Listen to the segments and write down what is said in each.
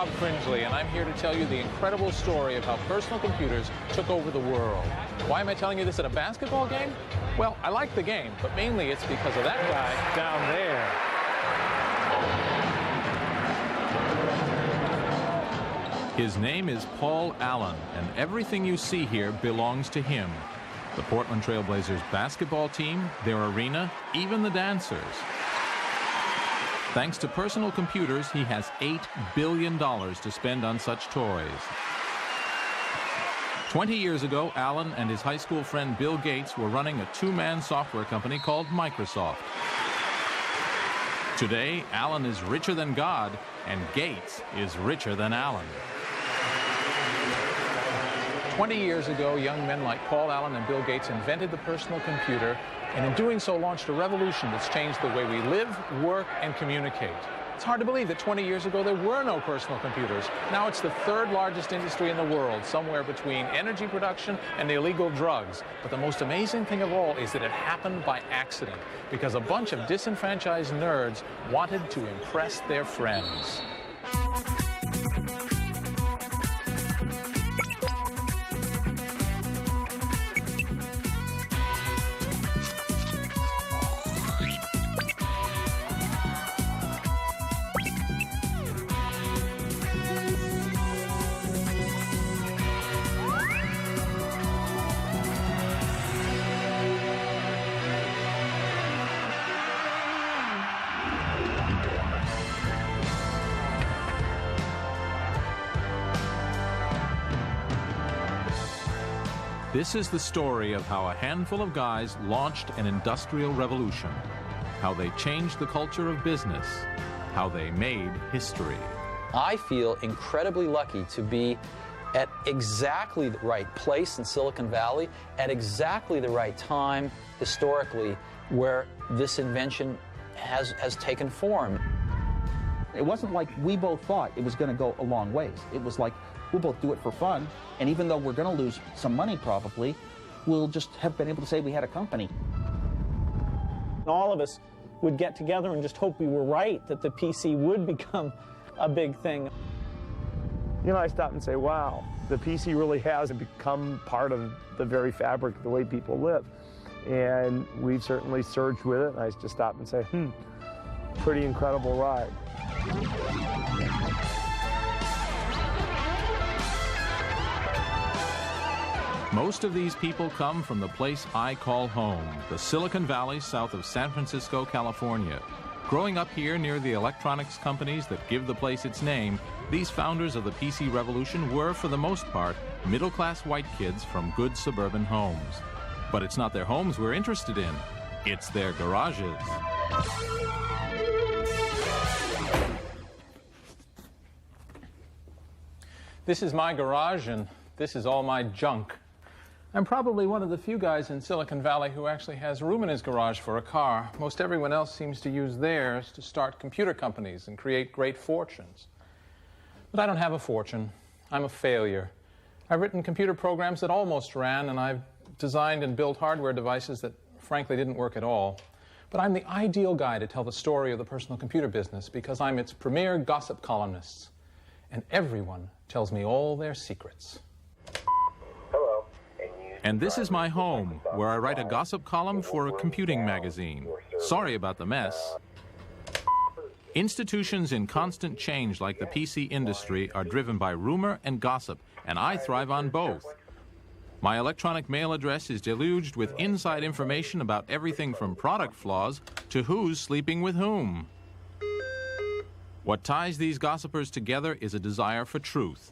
Bob Fringley, and I'm here to tell you the incredible story of how personal computers took over the world. Why am I telling you this at a basketball game? Well, I like the game, but mainly it's because of that guy down there. His name is Paul Allen, and everything you see here belongs to him. The Portland Trail Blazers basketball team, their arena, even the dancers. Thanks to personal computers, he has $8 billion to spend on such toys. 20 years ago, Allen and his high school friend Bill Gates were running a two-man software company called Microsoft. Today, Allen is richer than God, and Gates is richer than Allen. 20 years ago, young men like Paul Allen and Bill Gates invented the personal computer, and in doing so launched a revolution that's changed the way we live, work, and communicate. It's hard to believe that 20 years ago there were no personal computers. Now it's the third largest industry in the world, somewhere between energy production and illegal drugs. But the most amazing thing of all is that it happened by accident, because a bunch of disenfranchised nerds wanted to impress their friends. This is the story of how a handful of guys launched an industrial revolution, how they changed the culture of business, how they made history. I feel incredibly lucky to be at exactly the right place in Silicon Valley, at exactly the right time historically where this invention has taken form. It wasn't like we both thought it was going to go a long ways. It was like, we'll both do it for fun, and even though we're going to lose some money probably, we'll just have been able to say we had a company. All of us would get together and just hope we were right, that the PC would become a big thing. You know, I stop and say, wow, the PC really has become part of the very fabric of the way people live. And we've certainly surged with it, and I just stop and say, pretty incredible ride. Most of these people come from the place I call home, the Silicon Valley south of San Francisco, California. Growing up here near the electronics companies that give the place its name, these founders of the PC revolution were, for the most part, middle-class white kids from good suburban homes. But it's not their homes we're interested in, it's their garages. This is my garage, and this is all my junk. I'm probably one of the few guys in Silicon Valley who actually has room in his garage for a car. Most everyone else seems to use theirs to start computer companies and create great fortunes. But I don't have a fortune. I'm a failure. I've written computer programs that almost ran, and I've designed and built hardware devices that frankly didn't work at all. But I'm the ideal guy to tell the story of the personal computer business because I'm its premier gossip columnist. And everyone tells me all their secrets. And this is my home, where I write a gossip column for a computing magazine. Sorry about the mess. Institutions in constant change like the PC industry are driven by rumor and gossip, and I thrive on both. My electronic mail address is deluged with inside information about everything from product flaws to who's sleeping with whom. What ties these gossipers together is a desire for truth.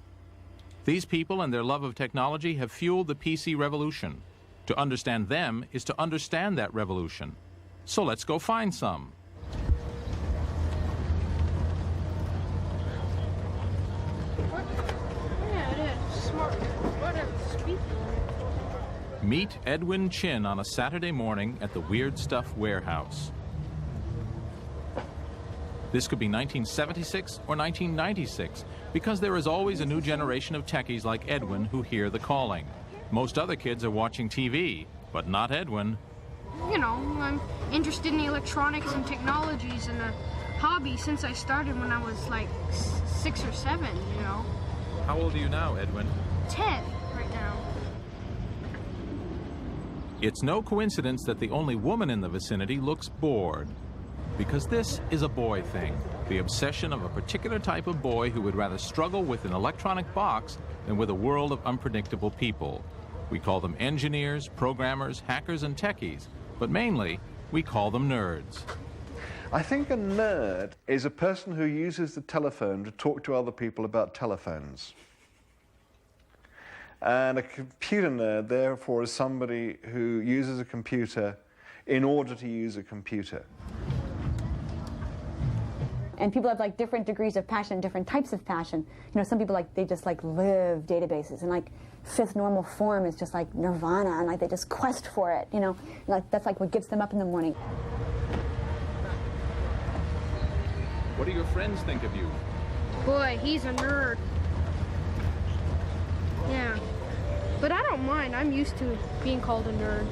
These people and their love of technology have fueled the PC revolution. To understand them is to understand that revolution. So let's go find some. Meet Edwin Chin on a Saturday morning at the Weird Stuff warehouse. This could be 1976 or 1996, because there is always a new generation of techies like Edwin who hear the calling. Most other kids are watching TV, but not Edwin. You know, I'm interested in the electronics and technologies, and hobby since I started when I was like 6 or 7, you know. How old are you now, Edwin? 10 right now. It's no coincidence that the only woman in the vicinity looks bored. Because this is a boy thing, the obsession of a particular type of boy who would rather struggle with an electronic box than with a world of unpredictable people. We call them engineers, programmers, hackers, and techies, but mainly, we call them nerds. I think a nerd is a person who uses the telephone to talk to other people about telephones. And a computer nerd, therefore, is somebody who uses a computer in order to use a computer. And people have like different degrees of passion, different types of passion. You know, some people they just live databases, and like fifth normal form is just like nirvana, and like they just quest for it, you know. Like that's like what gets them up in the morning. What do your friends think of you? Boy, he's a nerd. Yeah. But I don't mind. I'm used to being called a nerd.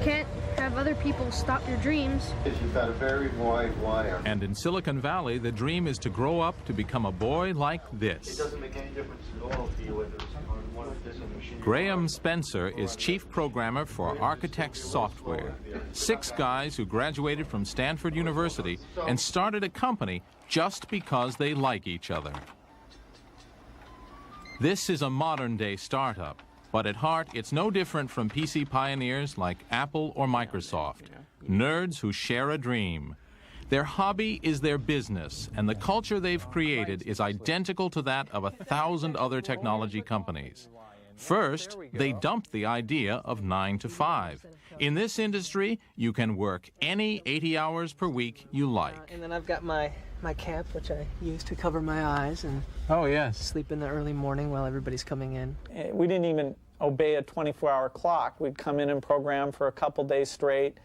Can't have other people stop your dreams. You've got a very wide wire. And in Silicon Valley, the dream is to grow up to become a boy like this. It doesn't make any difference at all to you whether it's on one of this machine. Graham Spencer is chief programmer for Architects Software. 6 guys who graduated from Stanford University and started a company just because they like each other. This is a modern-day startup, but at heart, it's no different from PC pioneers like Apple or Microsoft, nerds who share a dream. Their hobby is their business, and the culture they've created is identical to that of 1,000 other technology companies. First, they dumped the idea of 9 to 5. In this industry, you can work any 80 hours per week you like. And then I've got my cap, which I use to cover my eyes and Oh, yes. sleep in the early morning while everybody's coming in. We didn't even obey a 24-hour clock. We'd come in and program for a couple days straight.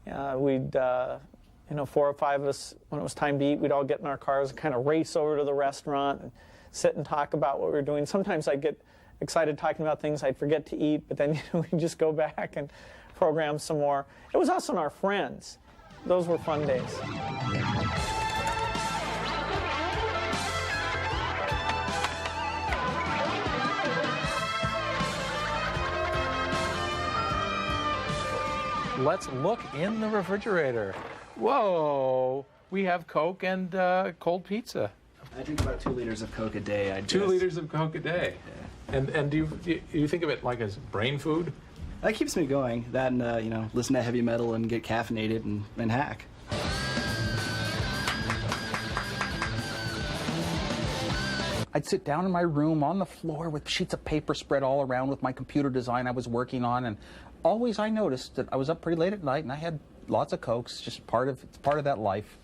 We'd, 4 or 5 of us, when it was time to eat, we'd all get in our cars and kind of race over to the restaurant and sit and talk about what we were doing. Sometimes I'd get excited talking about things I'd forget to eat, but then we'd just go back and program some more. It was us and our friends. Those were fun days. Let's look in the refrigerator. Whoa, we have Coke and cold pizza. I drink about 2 liters of Coke a day. I 2 liters of Coke a day. Yeah. And do you think of it like as brain food? That keeps me going. That and, listen to heavy metal and get caffeinated and hack. I'd sit down in my room on the floor with sheets of paper spread all around with my computer design I was working on, and always I noticed that I was up pretty late at night and I had lots of Cokes, just part of that life.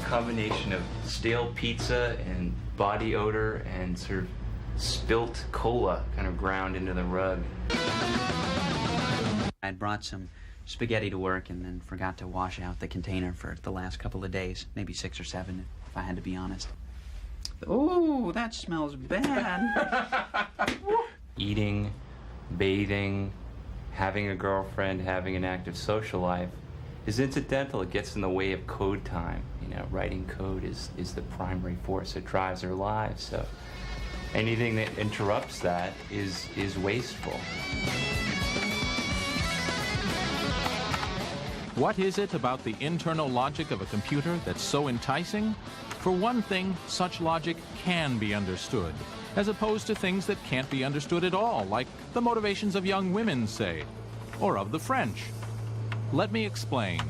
Combination of stale pizza and body odor and sort of spilt cola kind of ground into the rug. I'd brought some spaghetti to work and then forgot to wash out the container for the last couple of days, maybe 6 or 7 if I had to be honest. Ooh, that smells bad. Eating, bathing, having a girlfriend, having an active social life is incidental. It gets in the way of code time. Writing code is the primary force that drives our lives. So anything that interrupts that is wasteful. What is it about the internal logic of a computer that's so enticing? For one thing, such logic can be understood, as opposed to things that can't be understood at all, like the motivations of young women, say, or of the French. Let me explain.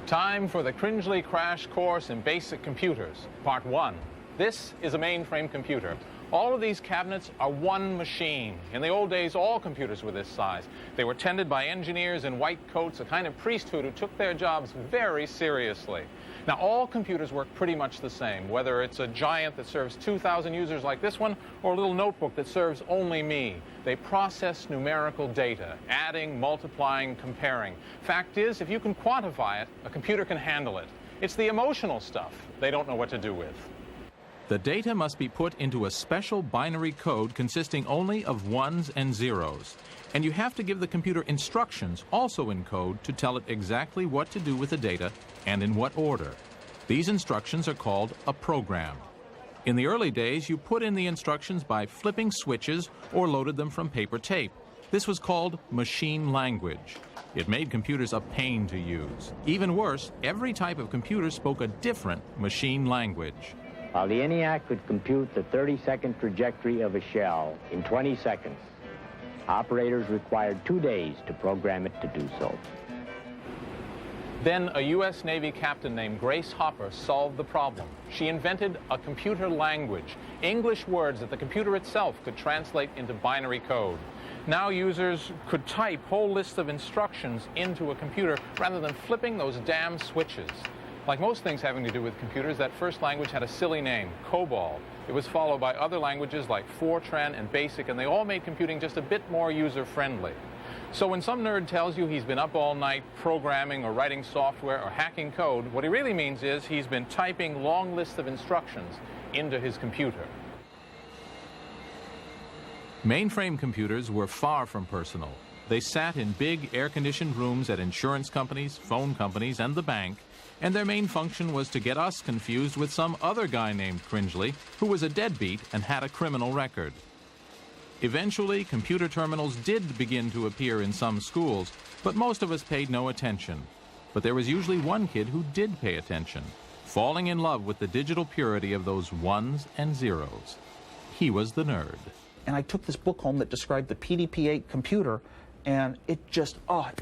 Time for the Cringely Crash Course in Basic Computers, Part 1. This is a mainframe computer. All of these cabinets are one machine. In the old days, all computers were this size. They were tended by engineers in white coats, a kind of priesthood who took their jobs very seriously. Now, all computers work pretty much the same, whether it's a giant that serves 2,000 users like this one, or a little notebook that serves only me. They process numerical data, adding, multiplying, comparing. Fact is, if you can quantify it, a computer can handle it. It's the emotional stuff they don't know what to do with. The data must be put into a special binary code consisting only of ones and zeros. And you have to give the computer instructions, also in code, to tell it exactly what to do with the data and in what order. These instructions are called a program. In the early days, you put in the instructions by flipping switches or loaded them from paper tape. This was called machine language. It made computers a pain to use. Even worse, every type of computer spoke a different machine language. While the ENIAC could compute the 30-second trajectory of a shell in 20 seconds, operators required 2 days to program it to do so. Then a U.S. Navy captain named Grace Hopper solved the problem. She invented a computer language, English words that the computer itself could translate into binary code. Now users could type whole lists of instructions into a computer rather than flipping those damn switches. Like most things having to do with computers, that first language had a silly name, COBOL. It was followed by other languages like Fortran and BASIC, and they all made computing just a bit more user-friendly. So when some nerd tells you he's been up all night programming or writing software or hacking code, what he really means is he's been typing long lists of instructions into his computer. Mainframe computers were far from personal. They sat in big air-conditioned rooms at insurance companies, phone companies, and the bank, and their main function was to get us confused with some other guy named Cringely, who was a deadbeat and had a criminal record. Eventually, computer terminals did begin to appear in some schools, but most of us paid no attention. But there was usually one kid who did pay attention, falling in love with the digital purity of those ones and zeros. He was the nerd. And I took this book home that described the PDP-8 computer, and it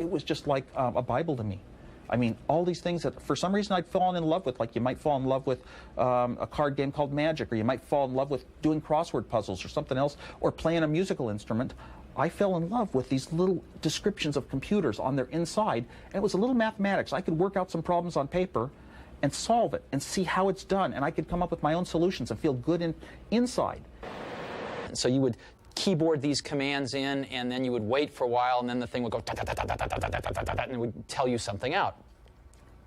was just like a Bible to me. I mean, all these things that for some reason I'd fallen in love with, like you might fall in love with a card game called Magic, or you might fall in love with doing crossword puzzles or something else, or playing a musical instrument. I fell in love with these little descriptions of computers on their inside, and it was a little mathematics. I could work out some problems on paper and solve it and see how it's done, and I could come up with my own solutions and feel good inside. So you would keyboard these commands in, and then you would wait for a while, and then the thing would go and it would tell you something out.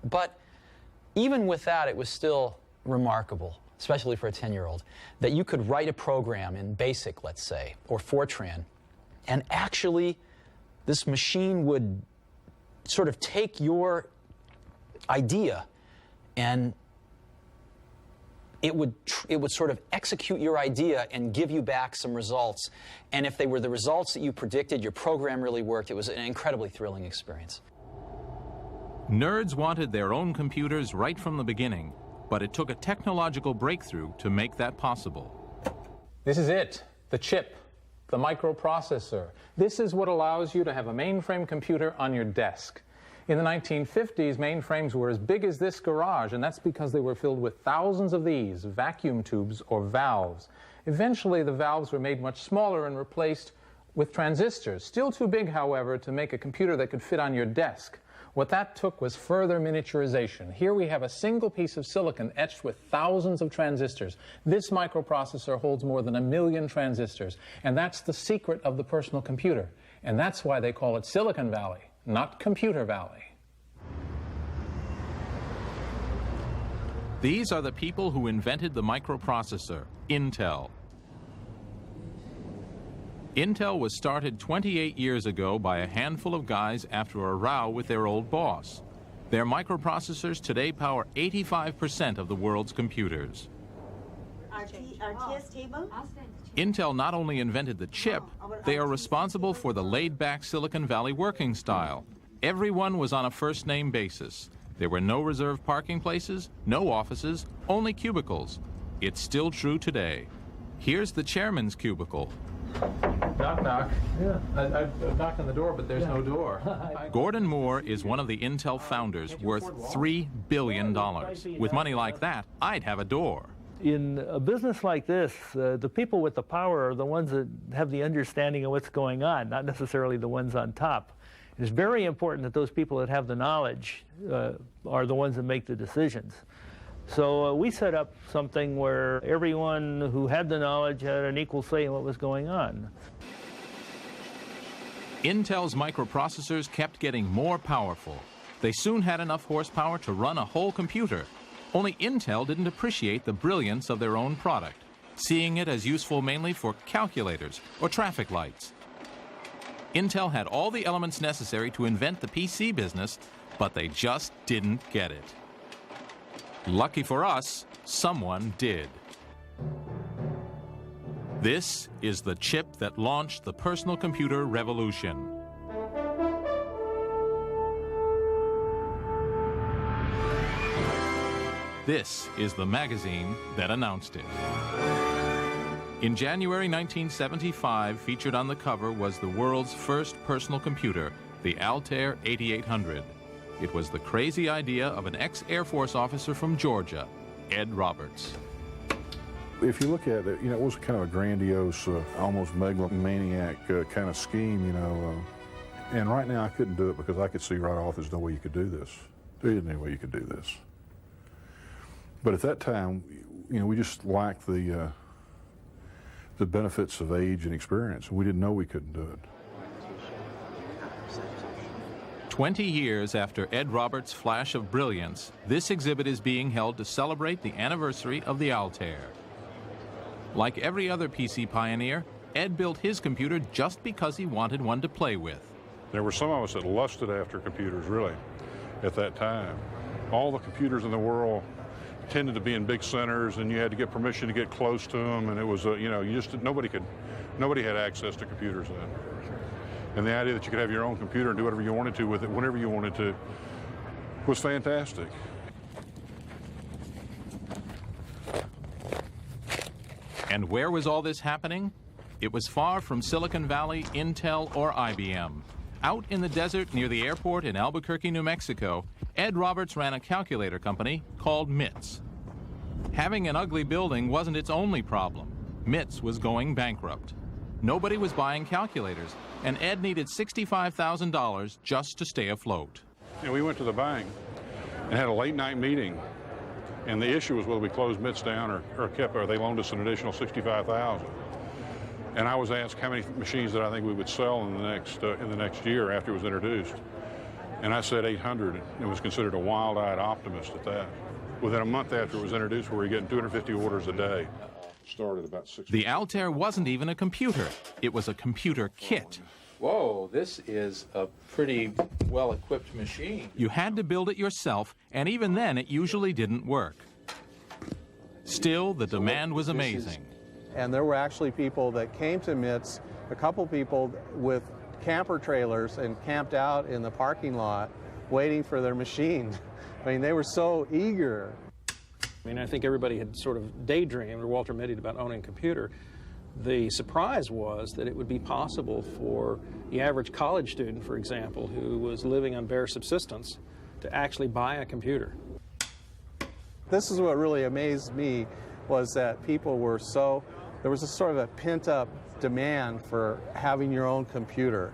But even with that, it was still remarkable, especially for a 10-year-old, that you could write a program in BASIC, let's say, or Fortran, and actually this machine would sort of take your idea and it would sort of execute your idea and give you back some results. And if they were the results that you predicted, your program really worked. It was an incredibly thrilling experience. Nerds wanted their own computers right from the beginning, but it took a technological breakthrough to make that possible. This is it, the chip, the microprocessor. This is what allows you to have a mainframe computer on your desk. In the 1950s, mainframes were as big as this garage, and that's because they were filled with thousands of these vacuum tubes or valves. Eventually, the valves were made much smaller and replaced with transistors. Still too big, however, to make a computer that could fit on your desk. What that took was further miniaturization. Here we have a single piece of silicon etched with thousands of transistors. This microprocessor holds more than 1 million transistors, and that's the secret of the personal computer. And that's why they call it Silicon Valley, not Computer Valley. These are the people who invented the microprocessor, Intel. Intel was started 28 years ago by a handful of guys after a row with their old boss. Their microprocessors today power 85% of the world's computers. Our TS table? Intel not only invented the chip, they are responsible for the laid-back Silicon Valley working style. Everyone was on a first-name basis. There were no reserved parking places, no offices, only cubicles. It's still true today. Here's the chairman's cubicle. Knock, knock. Yeah. I've knocked on the door, but there's no door. Gordon Moore is one of the Intel founders, worth $3 billion. With money like that, I'd have a door. In a business like this, the people with the power are the ones that have the understanding of what's going on, not necessarily the ones on top. It's very important that those people that have the knowledge are the ones that make the decisions. So we set up something where everyone who had the knowledge had an equal say in what was going on. Intel's microprocessors kept getting more powerful. They soon had enough horsepower to run a whole computer. Only Intel didn't appreciate the brilliance of their own product, seeing it as useful mainly for calculators or traffic lights. Intel had all the elements necessary to invent the PC business, but they just didn't get it. Lucky for us, someone did. This is the chip that launched the personal computer revolution. This is the magazine that announced it. In January 1975, featured on the cover was the world's first personal computer, the Altair 8800. It was the crazy idea of an ex-Air Force officer from Georgia, Ed Roberts. If you look at it, it was kind of a grandiose, almost megalomaniac kind of scheme, And right now I couldn't do it because I could see right off there's no way you could do this. There isn't any way you could do this. But at that time, we just lacked the benefits of age and experience. We didn't know we couldn't do it. 20 years after Ed Roberts' flash of brilliance, this exhibit is being held to celebrate the anniversary of the Altair. Like every other PC pioneer, Ed built his computer just because he wanted one to play with. There were some of us that lusted after computers, really, at that time. All the computers in the world tended to be in big centers, and you had to get permission to get close to them, and it was, nobody had access to computers then. And the idea that you could have your own computer and do whatever you wanted to with it, whenever you wanted to, was fantastic. And where was all this happening? It was far from Silicon Valley, Intel, or IBM. Out in the desert near the airport in Albuquerque, New Mexico, Ed Roberts ran a calculator company called MITS. Having an ugly building wasn't its only problem. MITS was going bankrupt. Nobody was buying calculators, and Ed needed $65,000 just to stay afloat. We went to the bank and had a late-night meeting, and the issue was whether we closed MITS down or they loaned us an additional $65,000. And I was asked how many machines that I think we would sell in the next year after it was introduced. And I said 800, and was considered a wild-eyed optimist at that. Within a month after it was introduced, we were getting 250 orders a day. Started about 6. The Altair wasn't even a computer. It was a computer kit. Whoa, this is a pretty well-equipped machine. You had to build it yourself, and even then it usually didn't work. Still, the demand was amazing. And there were actually people that came to MITS, a couple people with camper trailers, and camped out in the parking lot waiting for their machine. I mean, they were so eager. I think everybody had sort of daydreamed, or Walter Mitty, about owning a computer. The surprise was that it would be possible for the average college student, for example, who was living on bare subsistence, to actually buy a computer. This is what really amazed me, was that people were there was a sort of a pent-up demand for having your own computer.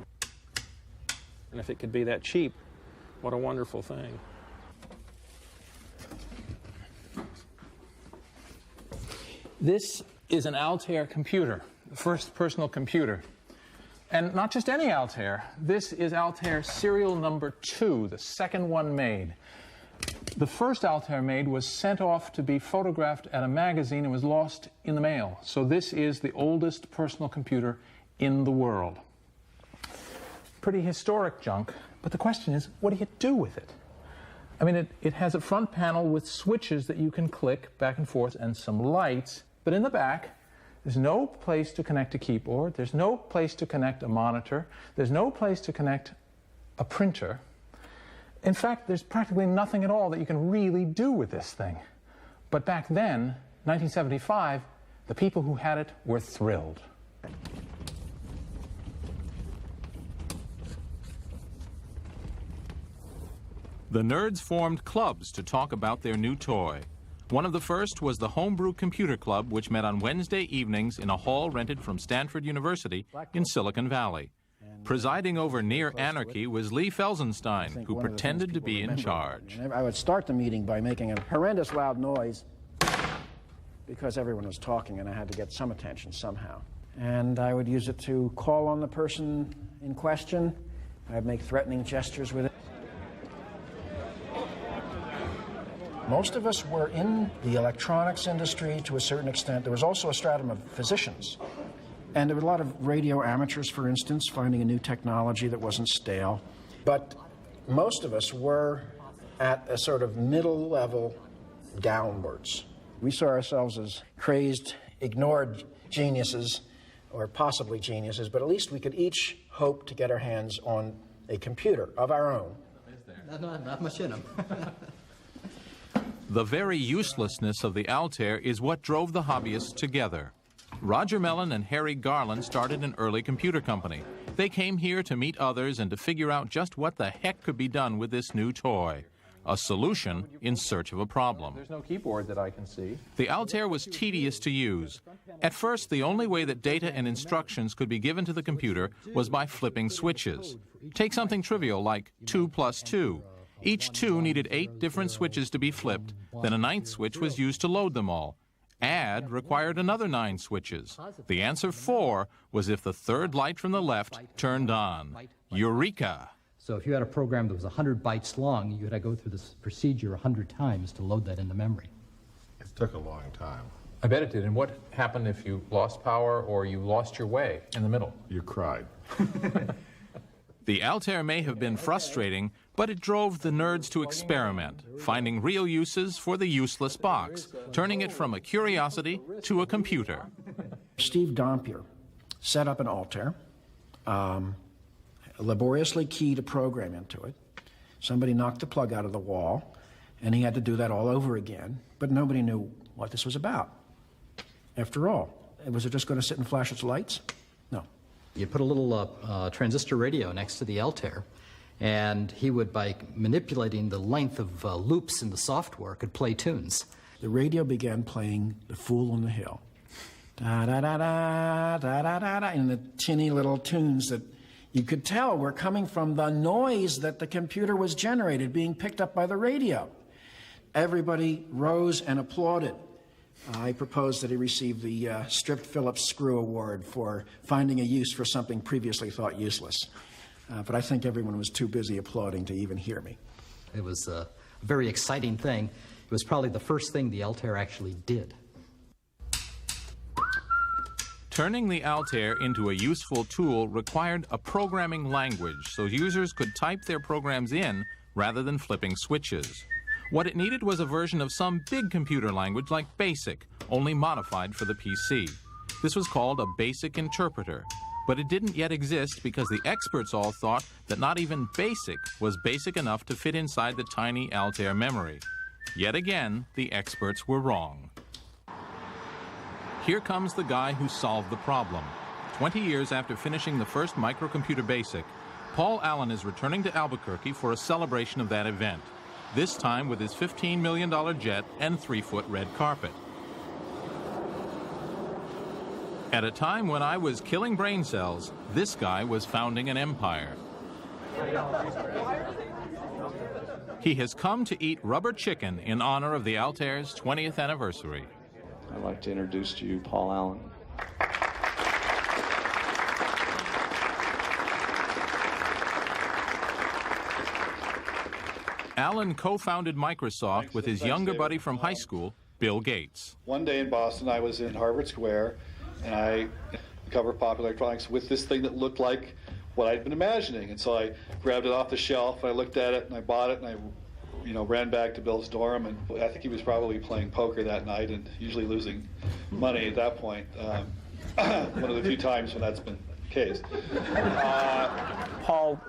And if it could be that cheap, what a wonderful thing. This is an Altair computer, the first personal computer. And not just any Altair. This is Altair serial number 2, the second one made. The first Altair made was sent off to be photographed at a magazine and was lost in the mail. So this is the oldest personal computer in the world. Pretty historic junk, but the question is, what do you do with it? I mean, it has a front panel with switches that you can click back and forth and some lights, but in the back, there's no place to connect a keyboard, there's no place to connect a monitor, there's no place to connect a printer. In fact, there's practically nothing at all that you can really do with this thing. But back then, 1975, the people who had it were thrilled. The nerds formed clubs to talk about their new toy. One of the first was the Homebrew Computer Club, which met on Wednesday evenings in a hall rented from Stanford University in Silicon Valley. Presiding over near anarchy was Lee Felsenstein, who pretended to be in charge. I would start the meeting by making a horrendous loud noise because everyone was talking and I had to get some attention somehow. And I would use it to call on the person in question. I'd make threatening gestures with it. Most of us were in the electronics industry to a certain extent. There was also a stratum of physicians. And there were a lot of radio amateurs, for instance, finding a new technology that wasn't stale. But most of us were at a sort of middle level downwards. We saw ourselves as crazed, ignored geniuses, or possibly geniuses, but at least we could each hope to get our hands on a computer of our own. Not much in them. The very uselessness of the Altair is what drove the hobbyists together. Roger Mellon and Harry Garland started an early computer company. They came here to meet others and to figure out just what the heck could be done with this new toy. A solution in search of a problem. There's no keyboard that I can see. The Altair was tedious to use. At first, the only way that data and instructions could be given to the computer was by flipping switches. Take something trivial like 2 plus 2. Each 2 needed 8 different switches to be flipped, then a 9th switch was used to load them all. Add required another 9 switches. The answer 4 was if the third light from the left turned on. Eureka! So if you had a program that was 100 bytes long, you had to go through this procedure 100 times to load that into memory. It took a long time. I bet it did. And what happened if you lost power or you lost your way in the middle? You cried. The Altair may have been frustrating, but it drove the nerds to experiment, finding real uses for the useless box, turning it from a curiosity to a computer. Steve Dampier set up an Altair, laboriously keyed a program into it. Somebody knocked the plug out of the wall, and he had to do that all over again, but nobody knew what this was about. After all, was it just going to sit and flash its lights? No. You put a little transistor radio next to the Altair, and he would, by manipulating the length of loops in the software, could play tunes. The radio began playing The Fool on the Hill. Da-da-da-da, da-da-da-da, in the tinny little tunes that you could tell were coming from the noise that the computer was generated, being picked up by the radio. Everybody rose and applauded. I proposed that he receive the Stripped Phillips Screw Award for finding a use for something previously thought useless. But I think everyone was too busy applauding to even hear me. It was a very exciting thing. It was probably the first thing the Altair actually did. Turning the Altair into a useful tool required a programming language so users could type their programs in rather than flipping switches. What it needed was a version of some big computer language like BASIC, only modified for the PC. This was called a basic interpreter, but it didn't yet exist because the experts all thought that not even BASIC was basic enough to fit inside the tiny Altair memory. Yet again, the experts were wrong. Here comes the guy who solved the problem. 20 years after finishing the first microcomputer BASIC, Paul Allen is returning to Albuquerque for a celebration of that event, this time with his $15 million jet and 3-foot red carpet. At a time when I was killing brain cells, this guy was founding an empire. He has come to eat rubber chicken in honor of the Altair's 20th anniversary. I'd like to introduce to you Paul Allen. Allen co-founded Microsoft with his younger buddy from high school, Bill Gates. One day in Boston, I was in Harvard Square, and I covered Popular Electronics with this thing that looked like what I'd been imagining. And so I grabbed it off the shelf, and I looked at it, and I bought it, and I ran back to Bill's dorm, and I think he was probably playing poker that night and usually losing money at that point. One of the few times when that's been the case. Paul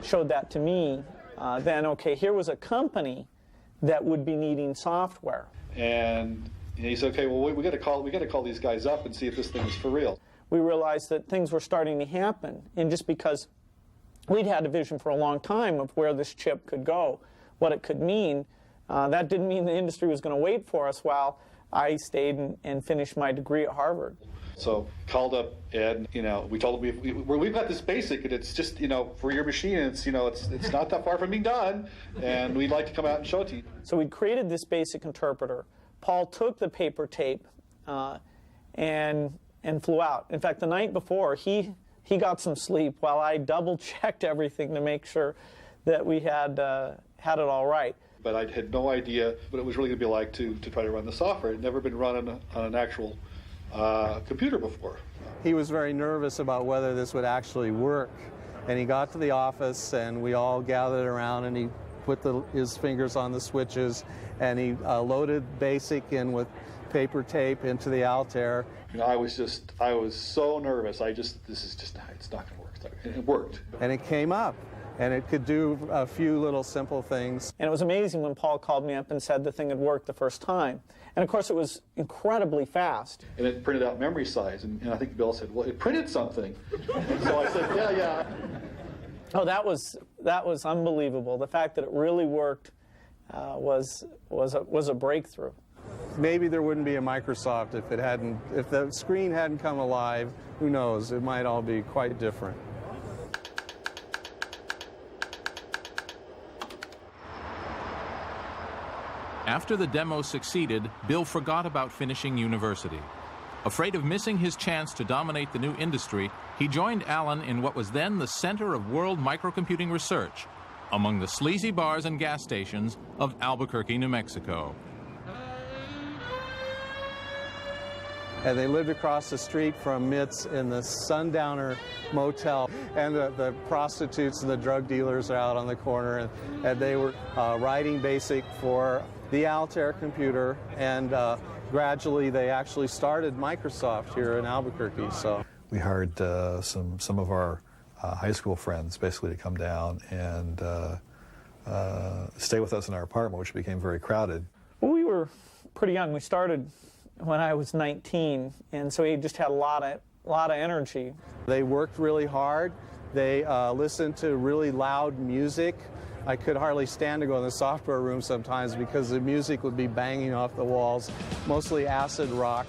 showed that to me. Then, okay, here was a company that would be needing software. And he said, okay, well, we got to call these guys up and see if this thing is for real. We realized that things were starting to happen, and just because we'd had a vision for a long time of where this chip could go, what it could mean, that didn't mean the industry was going to wait for us while I stayed and finished my degree at Harvard. So called up Ed, we told him we've got this BASIC, and it's just, for your machine, and it's not that far from being done, and we'd like to come out and show it to you. So we'd created this BASIC interpreter. Paul took the paper tape and flew out. In fact, the night before, he got some sleep while I double-checked everything to make sure that we had it all right. but I had no idea what it was really going to be like to try to run the software. It had never been run on an actual computer before. He was very nervous about whether this would actually work. And he got to the office, and we all gathered around, and he put his fingers on the switches, and he loaded BASIC in with paper tape into the Altair. You know, I was so nervous. It's not going to work. And it worked. And it came up, and it could do a few little simple things. And it was amazing when Paul called me up and said the thing had worked the first time. And of course, it was incredibly fast. And it printed out memory size, and I think Bill said, well, it printed something. And so I said, yeah. Oh, that was unbelievable. The fact that it really worked was a breakthrough. Maybe there wouldn't be a Microsoft if the screen hadn't come alive. Who knows? It might all be quite different. After the demo succeeded, Bill forgot about finishing university. Afraid of missing his chance to dominate the new industry, he joined Alan in what was then the center of world microcomputing research, among the sleazy bars and gas stations of Albuquerque, New Mexico. And they lived across the street from MITS in the Sundowner Motel. And the prostitutes and the drug dealers are out on the corner. And they were writing BASIC for the Altair computer. And gradually they actually started Microsoft here in Albuquerque. So we hired some of our high school friends basically to come down and stay with us in our apartment, which became very crowded. Well, we were pretty young. We started when I was 19, and so he just had a lot of energy. They worked really hard. They listened to really loud music. I could hardly stand to go in the software room sometimes because the music would be banging off the walls, mostly acid rock.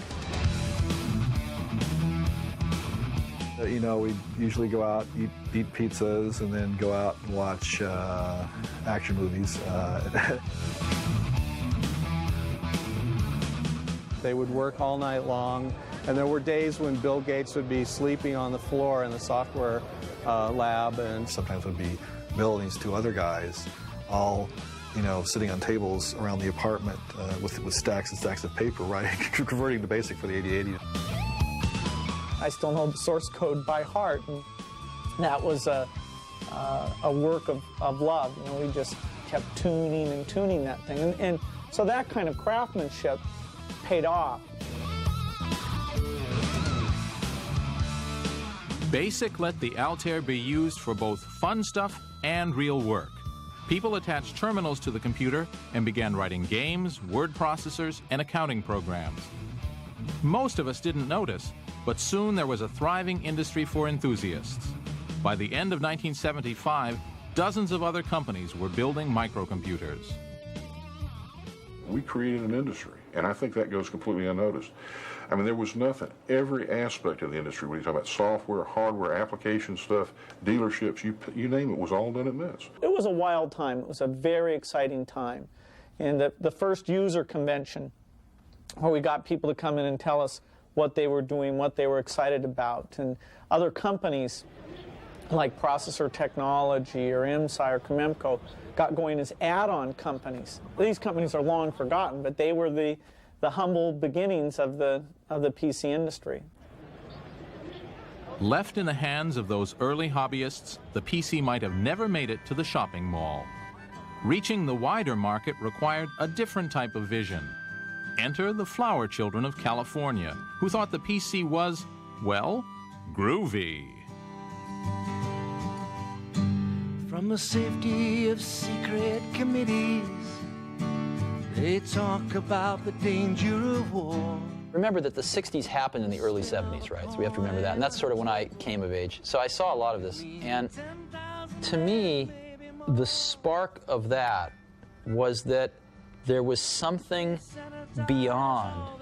You know, we usually go out, eat pizzas, and then go out and watch action movies. They would work all night long, and there were days when Bill Gates would be sleeping on the floor in the software lab. And sometimes it would be Bill and these two other guys all, you know, sitting on tables around the apartment with stacks and stacks of paper, writing, converting to BASIC for the 8080. I still know the source code by heart, and that was a work of love. You know, we just kept tuning and tuning that thing, and so that kind of craftsmanship paid off. BASIC let the Altair be used for both fun stuff and real work. People attached terminals to the computer and began writing games, word processors, and accounting programs. Most of us didn't notice, but soon there was a thriving industry for enthusiasts. By the end of 1975, dozens of other companies were building microcomputers. We created an industry, and I think that goes completely unnoticed. I mean, there was nothing. Every aspect of the industry, when you talk about software, hardware, application stuff, dealerships, you name it, was all done at MITS. It was a wild time. It was a very exciting time. And the first user convention, where we got people to come in and tell us what they were doing, what they were excited about. And other companies like Processor Technology or IMSI or Comemco got going as add-on companies. These companies are long forgotten, but they were the humble beginnings of the PC industry. Left in the hands of those early hobbyists, the PC might have never made it to the shopping mall. Reaching the wider market required a different type of vision. Enter the flower children of California, who thought the PC was, well, groovy. From the safety of secret committees, they talk about the danger of war. Remember that the 60s happened in the early 70s, right? So we have to remember that. And that's sort of when I came of age. So I saw a lot of this. And to me, the spark of that was that there was something beyond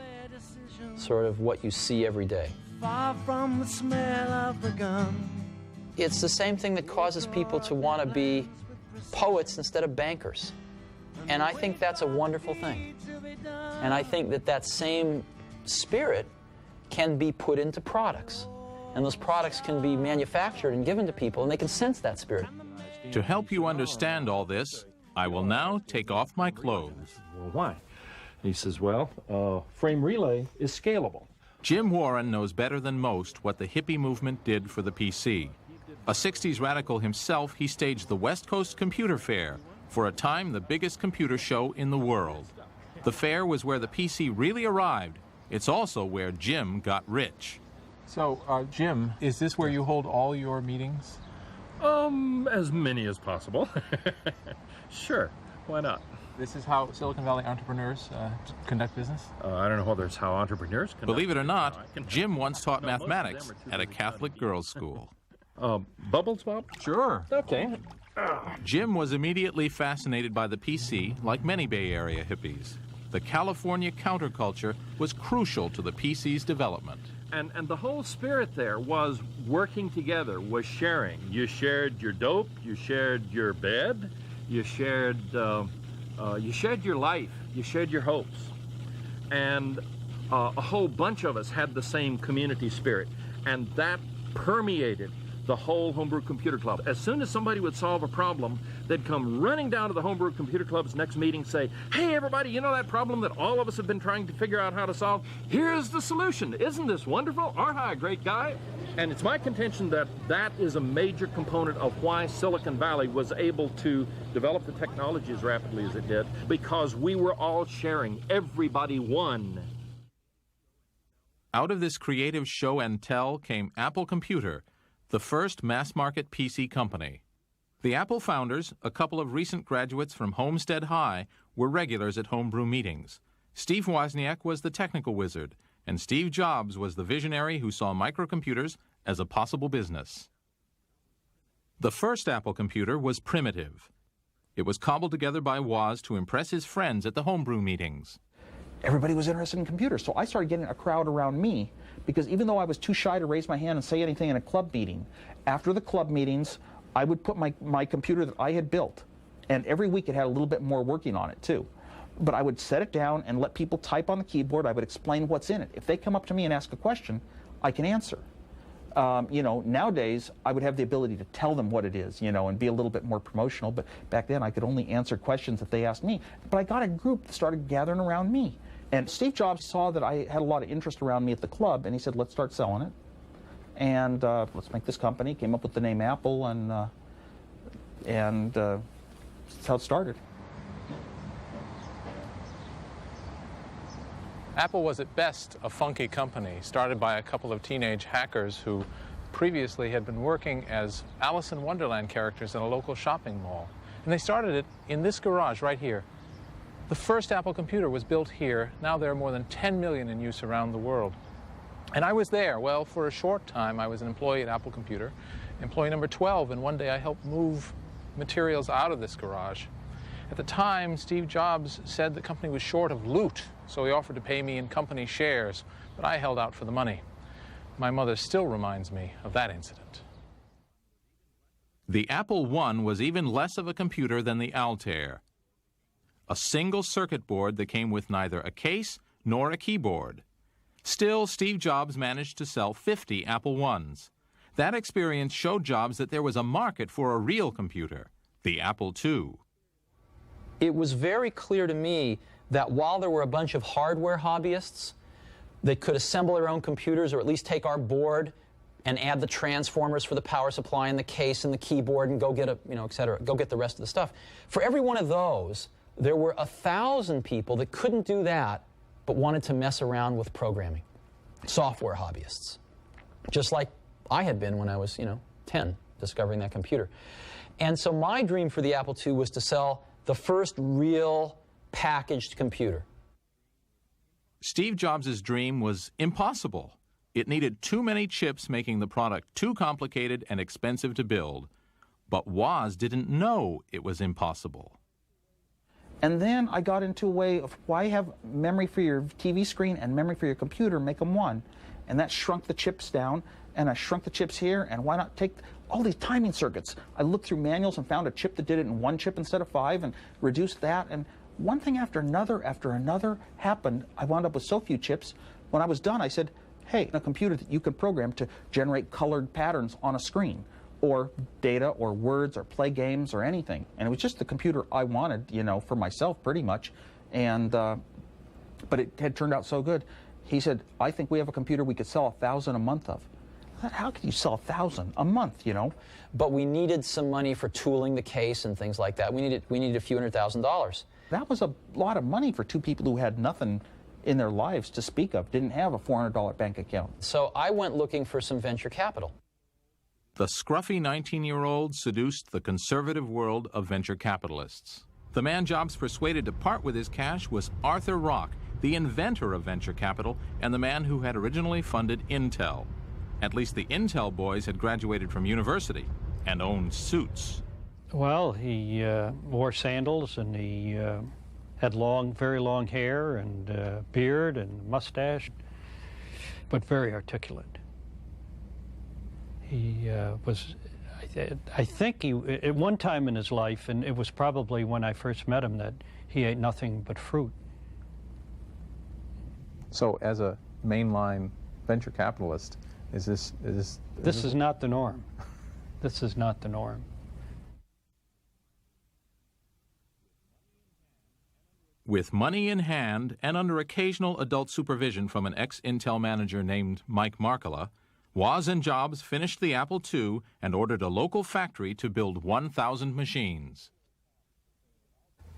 sort of what you see every day. Far from the smell of the gun. It's the same thing that causes people to want to be poets instead of bankers. And I think that's a wonderful thing. And I think that that same spirit can be put into products. And those products can be manufactured and given to people, and they can sense that spirit. To help you understand all this, I will now take off my clothes. Well, why? He says, well, frame relay is scalable. Jim Warren knows better than most what the hippie movement did for the PC. A 60s radical himself, he staged the West Coast Computer Fair, for a time the biggest computer show in the world. The fair was where the PC really arrived. It's also where Jim got rich. So, Jim, is this where you hold all your meetings? As many as possible. Sure, why not? This is how Silicon Valley entrepreneurs conduct business? I don't know whether it's how entrepreneurs conduct. Believe it or not, Jim once taught mathematics at a Catholic girls' school. Bubbles, Bob? Sure. Okay. Jim was immediately fascinated by the PC, like many Bay Area hippies. The California counterculture was crucial to the PC's development. And the whole spirit there was working together, was sharing. You shared your dope, you shared your bed, you shared your life, you shared your hopes. And a whole bunch of us had the same community spirit, and that permeated the whole Homebrew Computer Club. As soon as somebody would solve a problem, they'd come running down to the Homebrew Computer Club's next meeting, say, hey everybody, you know that problem that all of us have been trying to figure out how to solve? Here's the solution. Isn't this wonderful? Aren't I a great guy? And it's my contention that that is a major component of why Silicon Valley was able to develop the technology as rapidly as it did, because we were all sharing. Everybody won. Out of this creative show and tell came Apple Computer, the first mass-market PC company. The Apple founders, a couple of recent graduates from Homestead High, were regulars at Homebrew meetings. Steve Wozniak was the technical wizard, and Steve Jobs was the visionary who saw microcomputers as a possible business. The first Apple computer was primitive. It was cobbled together by Woz to impress his friends at the Homebrew meetings. Everybody was interested in computers, so I started getting a crowd around me, because even though I was too shy to raise my hand and say anything in a club meeting, after the club meetings, I would put my computer that I had built, and every week it had a little bit more working on it too. But I would set it down and let people type on the keyboard. I would explain what's in it. If they come up to me and ask a question, I can answer. You know, nowadays I would have the ability to tell them what it is, you know, and be a little bit more promotional, but back then I could only answer questions if they asked me. But I got a group that started gathering around me. And Steve Jobs saw that I had a lot of interest around me at the club, and he said, let's start selling it. And let's make this company. Came up with the name Apple, and that's how it started. Apple was at best a funky company, started by a couple of teenage hackers who previously had been working as Alice in Wonderland characters in a local shopping mall. And they started it in this garage right here. The first Apple computer was built here. Now there are more than 10 million in use around the world. And I was there. Well, for a short time, I was an employee at Apple Computer, employee number 12, and one day I helped move materials out of this garage. At the time, Steve Jobs said the company was short of loot, so he offered to pay me in company shares, but I held out for the money. My mother still reminds me of that incident. The Apple I was even less of a computer than the Altair. A single circuit board that came with neither a case nor a keyboard. Still, Steve Jobs managed to sell 50 Apple I's. That experience showed Jobs that there was a market for a real computer, the Apple II. It was very clear to me that while there were a bunch of hardware hobbyists that could assemble their own computers, or at least take our board and add the transformers for the power supply and the case and the keyboard and go get a, et cetera, go get the rest of the stuff. For every one of those, there were 1,000 people that couldn't do that but wanted to mess around with programming. Software hobbyists. Just like I had been when I was, 10, discovering that computer. And so my dream for the Apple II was to sell the first real packaged computer. Steve Jobs' dream was impossible. It needed too many chips, making the product too complicated and expensive to build. But Woz didn't know it was impossible. And then I got into a way of, why have memory for your TV screen and memory for your computer, make them one? And that shrunk the chips down, and I shrunk the chips here, and why not take all these timing circuits? I looked through manuals and found a chip that did it in one chip instead of 5, and reduced that, and one thing after another happened. I wound up with so few chips. When I was done, I said, hey, a computer that you can program to generate colored patterns on a screen, or data or words or play games or anything. And it was just the computer I wanted, you know, for myself pretty much. And but it had turned out so good. He said, I think we have a computer we could sell 1,000 a month of. I thought, how could you sell 1,000 a month, you know? But we needed some money for tooling the case and things like that. We needed a few $100,000. That was a lot of money for two people who had nothing in their lives to speak of, didn't have a $400 bank account. So I went looking for some venture capital. The scruffy 19-year-old seduced the conservative world of venture capitalists. The man Jobs persuaded to part with his cash was Arthur Rock, the inventor of venture capital and the man who had originally funded Intel. At least the Intel boys had graduated from university and owned suits. Well, he wore sandals, and he had very long hair and beard and mustache, but very articulate. He was, I think he, at one time in his life, and it was probably when I first met him, that he ate nothing but fruit. So as a mainline venture capitalist, this is not the norm. This is not the norm. With money in hand and under occasional adult supervision from an ex-Intel manager named Mike Markkula, Woz and Jobs finished the Apple II and ordered a local factory to build 1,000 machines.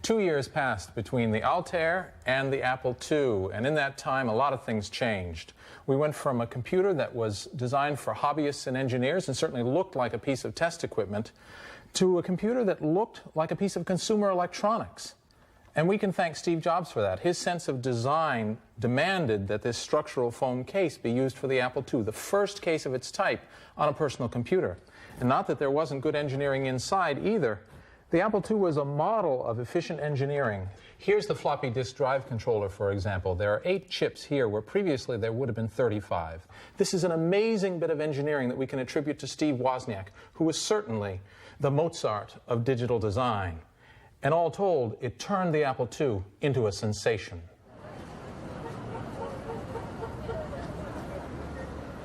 2 years passed between the Altair and the Apple II, and in that time a lot of things changed. We went from a computer that was designed for hobbyists and engineers and certainly looked like a piece of test equipment to a computer that looked like a piece of consumer electronics. And we can thank Steve Jobs for that. His sense of design demanded that this structural foam case be used for the Apple II, the first case of its type on a personal computer. And not that there wasn't good engineering inside either. The Apple II was a model of efficient engineering. Here's the floppy disk drive controller, for example. There are 8 chips here where previously there would have been 35. This is an amazing bit of engineering that we can attribute to Steve Wozniak, who was certainly the Mozart of digital design. And all told, it turned the Apple II into a sensation.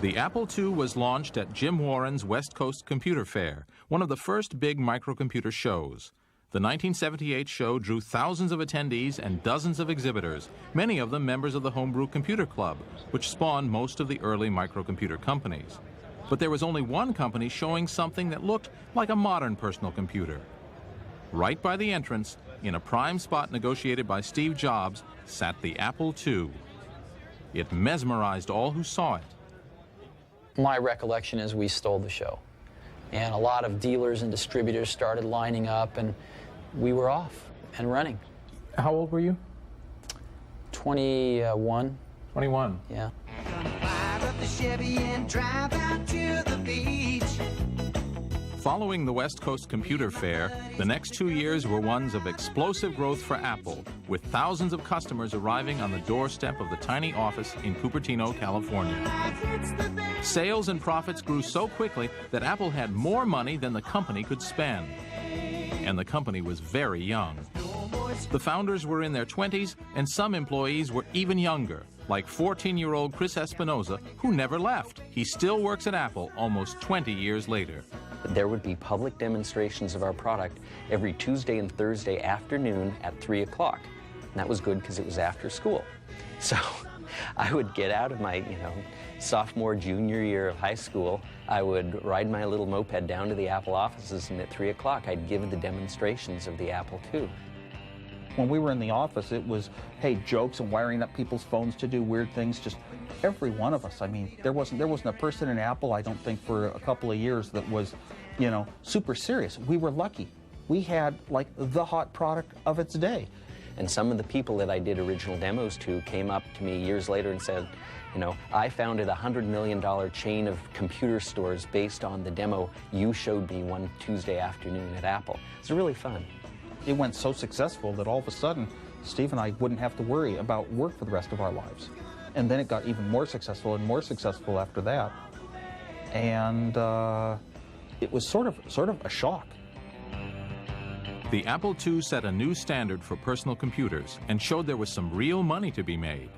The Apple II was launched at Jim Warren's West Coast Computer Fair, one of the first big microcomputer shows. The 1978 show drew thousands of attendees and dozens of exhibitors, many of them members of the Homebrew Computer Club, which spawned most of the early microcomputer companies. But there was only one company showing something that looked like a modern personal computer. Right by the entrance, in a prime spot negotiated by Steve Jobs, sat the Apple II. It mesmerized all who saw it. My recollection is we stole the show. And a lot of dealers and distributors started lining up, and we were off and running. How old were you? 21. 21? Yeah. Following the West Coast Computer Fair, the next 2 years were ones of explosive growth for Apple, with thousands of customers arriving on the doorstep of the tiny office in Cupertino, California. Sales and profits grew so quickly that Apple had more money than the company could spend. And the company was very young. The founders were in their 20s, and some employees were even younger, like 14-year-old Chris Espinoza, who never left. He still works at Apple almost 20 years later. There would be public demonstrations of our product every Tuesday and Thursday afternoon at 3 o'clock. And that was good because it was after school. So I would get out of my, sophomore, junior year of high school. I would ride my little moped down to the Apple offices, and at 3 o'clock I'd give the demonstrations of the Apple II. When we were in the office, it was, hey, jokes and wiring up people's phones to do weird things, just every one of us. I mean, there wasn't a person in Apple, I don't think, for a couple of years that was, super serious. We were lucky. We had, like, the hot product of its day. And some of the people that I did original demos to came up to me years later and said, I founded a $100 million chain of computer stores based on the demo you showed me one Tuesday afternoon at Apple. It's really fun. It went so successful that all of a sudden, Steve and I wouldn't have to worry about work for the rest of our lives. And then it got even more successful and more successful after that. And it was sort of a shock. The Apple II set a new standard for personal computers and showed there was some real money to be made.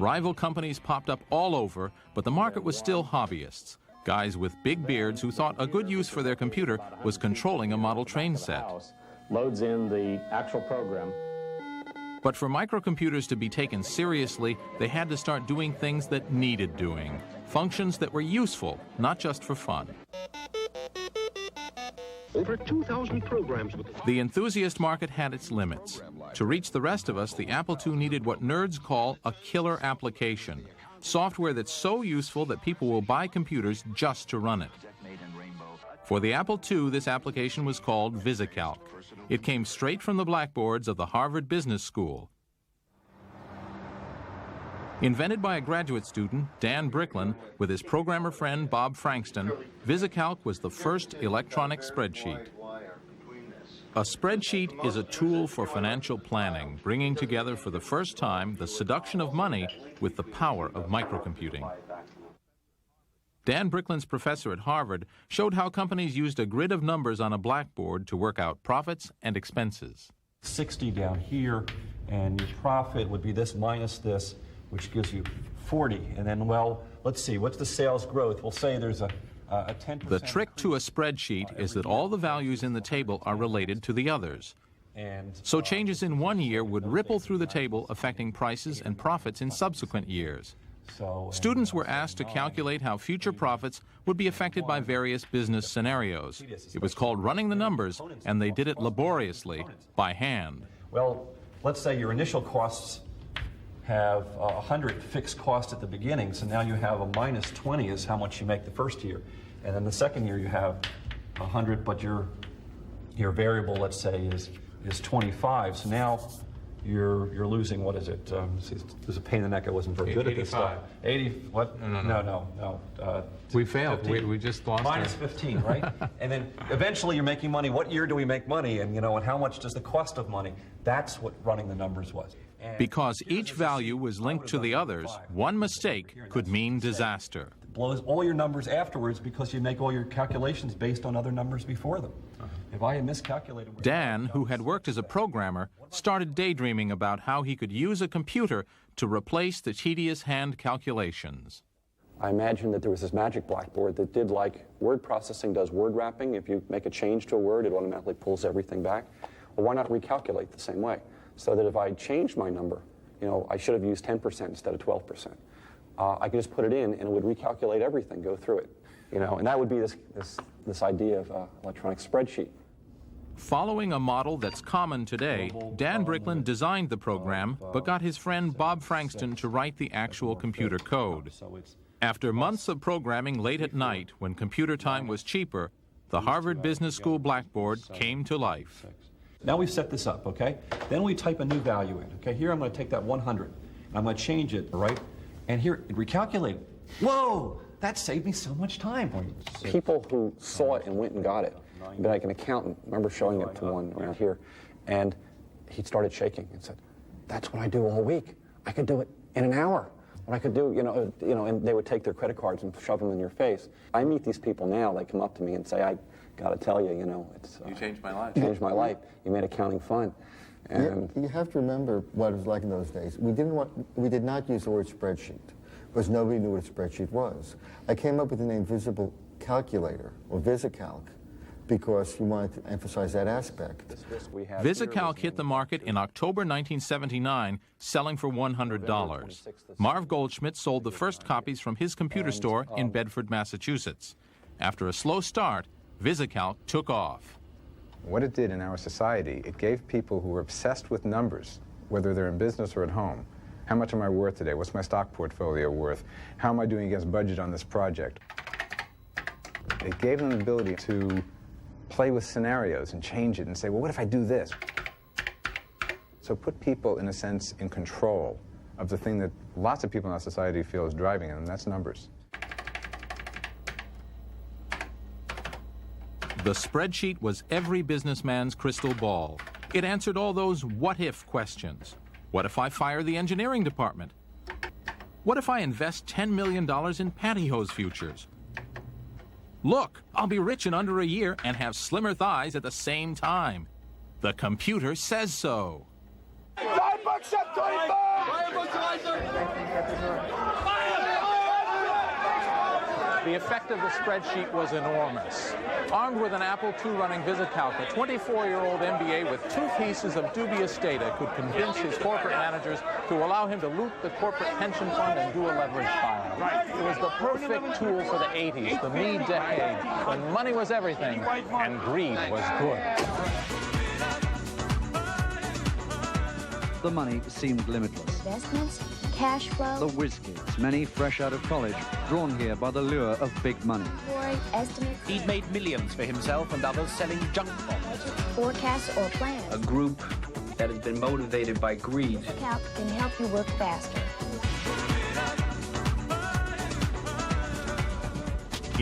Rival companies popped up all over, but the market was still hobbyists. Guys with big beards who thought a good use for their computer was controlling a model train set. Loads in the actual program. But for microcomputers to be taken seriously, they had to start doing things that needed doing. Functions that were useful, not just for fun. Over 2,000 programs with The enthusiast market had its limits. To reach the rest of us, the Apple II needed what nerds call a killer application. Software that's so useful that people will buy computers just to run it. For the Apple II, this application was called VisiCalc. It came straight from the blackboards of the Harvard Business School. Invented by a graduate student, Dan Bricklin, with his programmer friend Bob Frankston, VisiCalc was the first electronic spreadsheet. A spreadsheet is a tool for financial planning, bringing together for the first time the seduction of money with the power of microcomputing. Dan Bricklin's professor at Harvard showed how companies used a grid of numbers on a blackboard to work out profits and expenses. 60 down here, and your profit would be this minus this, which gives you 40. And then, well, let's see, what's the sales growth? We'll say there's a 10%. The trick to a spreadsheet is that all the values in the table are related to the others. So changes in one year would ripple through the table, affecting prices and profits in subsequent years. Students were asked to calculate how future profits would be affected by various business scenarios. It was called running the numbers, and they did it laboriously, by hand. Well, let's say your initial costs have 100 fixed costs at the beginning, so now you have a minus 20 is how much you make the first year. And then the second year you have 100, but your variable, let's say, is 25. So now you're losing, what is it? There's a pain in the neck. I wasn't very good at this stuff. 80, what? No. We failed. We just lost minus 15, right? And then eventually you're making money. What year do we make money? And, and how much does the cost of money? That's what running the numbers was. Because each value was linked to the others, one mistake could mean disaster. It blows all your numbers afterwards because you make all your calculations based on other numbers before them. If I had miscalculated... Dan, who had worked as a programmer, started daydreaming about how he could use a computer to replace the tedious hand calculations. I imagined that there was this magic blackboard that did like word processing does word wrapping. If you make a change to a word, it automatically pulls everything back. Well, why not recalculate the same way? So that if I changed my number, I should have used 10% instead of 12%. I could just put it in and it would recalculate everything, go through it. And that would be this idea of electronic spreadsheet. Following a model that's common today, Dan Bricklin designed the program, but got his friend Bob Frankston to write the actual computer code. After months of programming late at night, when computer time was cheaper, the Harvard Business School blackboard came to life. Now we've set this up, okay? Then we type a new value in, okay? Here I'm going to take that 100, and I'm going to change it, right? And here, recalculate it. Whoa! That saved me so much time. People who saw it and went and got it, like an accountant, I remember showing it to one around here, and he started shaking and said, "That's what I do all week. I could do it in an hour. What I could do, and they would take their credit cards and shove them in your face. I meet these people now, they come up to me and say, I got to tell you, it's... you changed my life. Changed my life. You made accounting fun." And you have to remember what it was like in those days. We did not use the word spreadsheet because nobody knew what a spreadsheet was. I came up with the name Visible Calculator, or VisiCalc, because we wanted to emphasize that aspect. VisiCalc hit the market in October 1979, selling for $100. Marv Goldschmidt sold the first copies from his computer store in Bedford, Massachusetts. After a slow start, VisiCalc took off. What it did in our society, it gave people who were obsessed with numbers, whether they're in business or at home, how much am I worth today? What's my stock portfolio worth? How am I doing against budget on this project? It gave them the ability to play with scenarios and change it and say, well, what if I do this? So put people, in a sense, in control of the thing that lots of people in our society feel is driving them, and that's numbers. The spreadsheet was every businessman's crystal ball. It answered all those what-if questions. What if I fire the engineering department? What if I invest $10 million in pantyhose futures? Look, I'll be rich in under a year and have slimmer thighs at the same time. The computer says so. $5 up 25! the effect of the spreadsheet was enormous. Armed with an Apple II running VisiCalc, a 24-year-old MBA with 2 pieces of dubious data could convince his corporate managers to allow him to loot the corporate pension fund and do a leverage buyout. It was the perfect tool for the 80s, the me decade, when money was everything and greed was good. The money seemed limitless. Investments, cash flow. The whiz kids, many fresh out of college, drawn here by the lure of big money. Estimates. He'd made millions for himself and others selling junk bonds. Forecasts or plans. A group that has been motivated by greed. VisiCalc can help you work faster.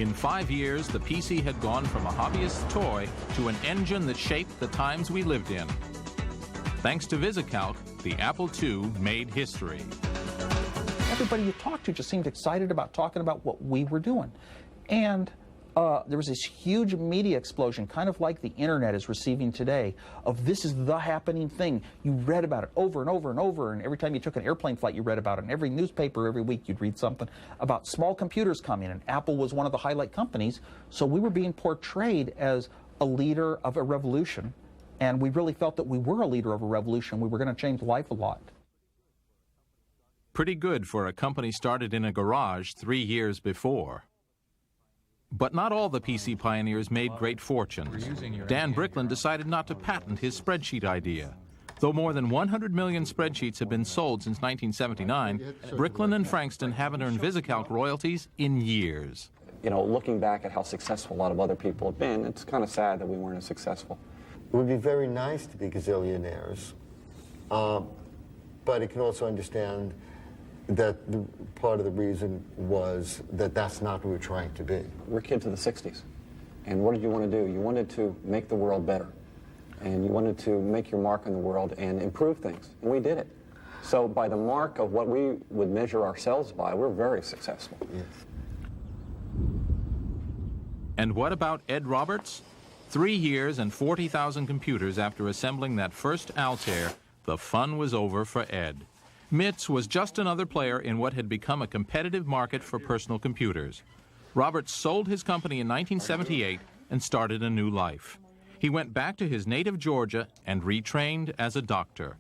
In 5 years, the PC had gone from a hobbyist's toy to an engine that shaped the times we lived in. Thanks to VisiCalc, the Apple II made history. Everybody you talked to just seemed excited about talking about what we were doing. And there was this huge media explosion, kind of like the internet is receiving today, of this is the happening thing. You read about it over and over and over, and every time you took an airplane flight, you read about it. And every newspaper, every week, you'd read something about small computers coming, and Apple was one of the highlight companies. So we were being portrayed as a leader of a revolution, and we really felt that we were a leader of a revolution. We were going to change life a lot. Pretty good for a company started in a garage 3 years before. But not all the PC pioneers made great fortunes. Dan Bricklin decided not to patent his spreadsheet idea. Though more than 100 million spreadsheets have been sold since 1979, Bricklin and Frankston haven't earned VisiCalc royalties in years. You know, looking back at how successful a lot of other people have been, it's kind of sad that we weren't as successful. It would be very nice to be gazillionaires, but it can also understand that part of the reason was that that's not what we're trying to be. We're kids of the 60s, and what did you want to do? You wanted to make the world better, and you wanted to make your mark on the world and improve things, and we did it. So by the mark of what we would measure ourselves by, we're very successful. Yes. And what about Ed Roberts? 3 years and 40,000 computers after assembling that first Altair, the fun was over for Ed. MITS was just another player in what had become a competitive market for personal computers. Roberts sold his company in 1978 and started a new life. He went back to his native Georgia and retrained as a doctor.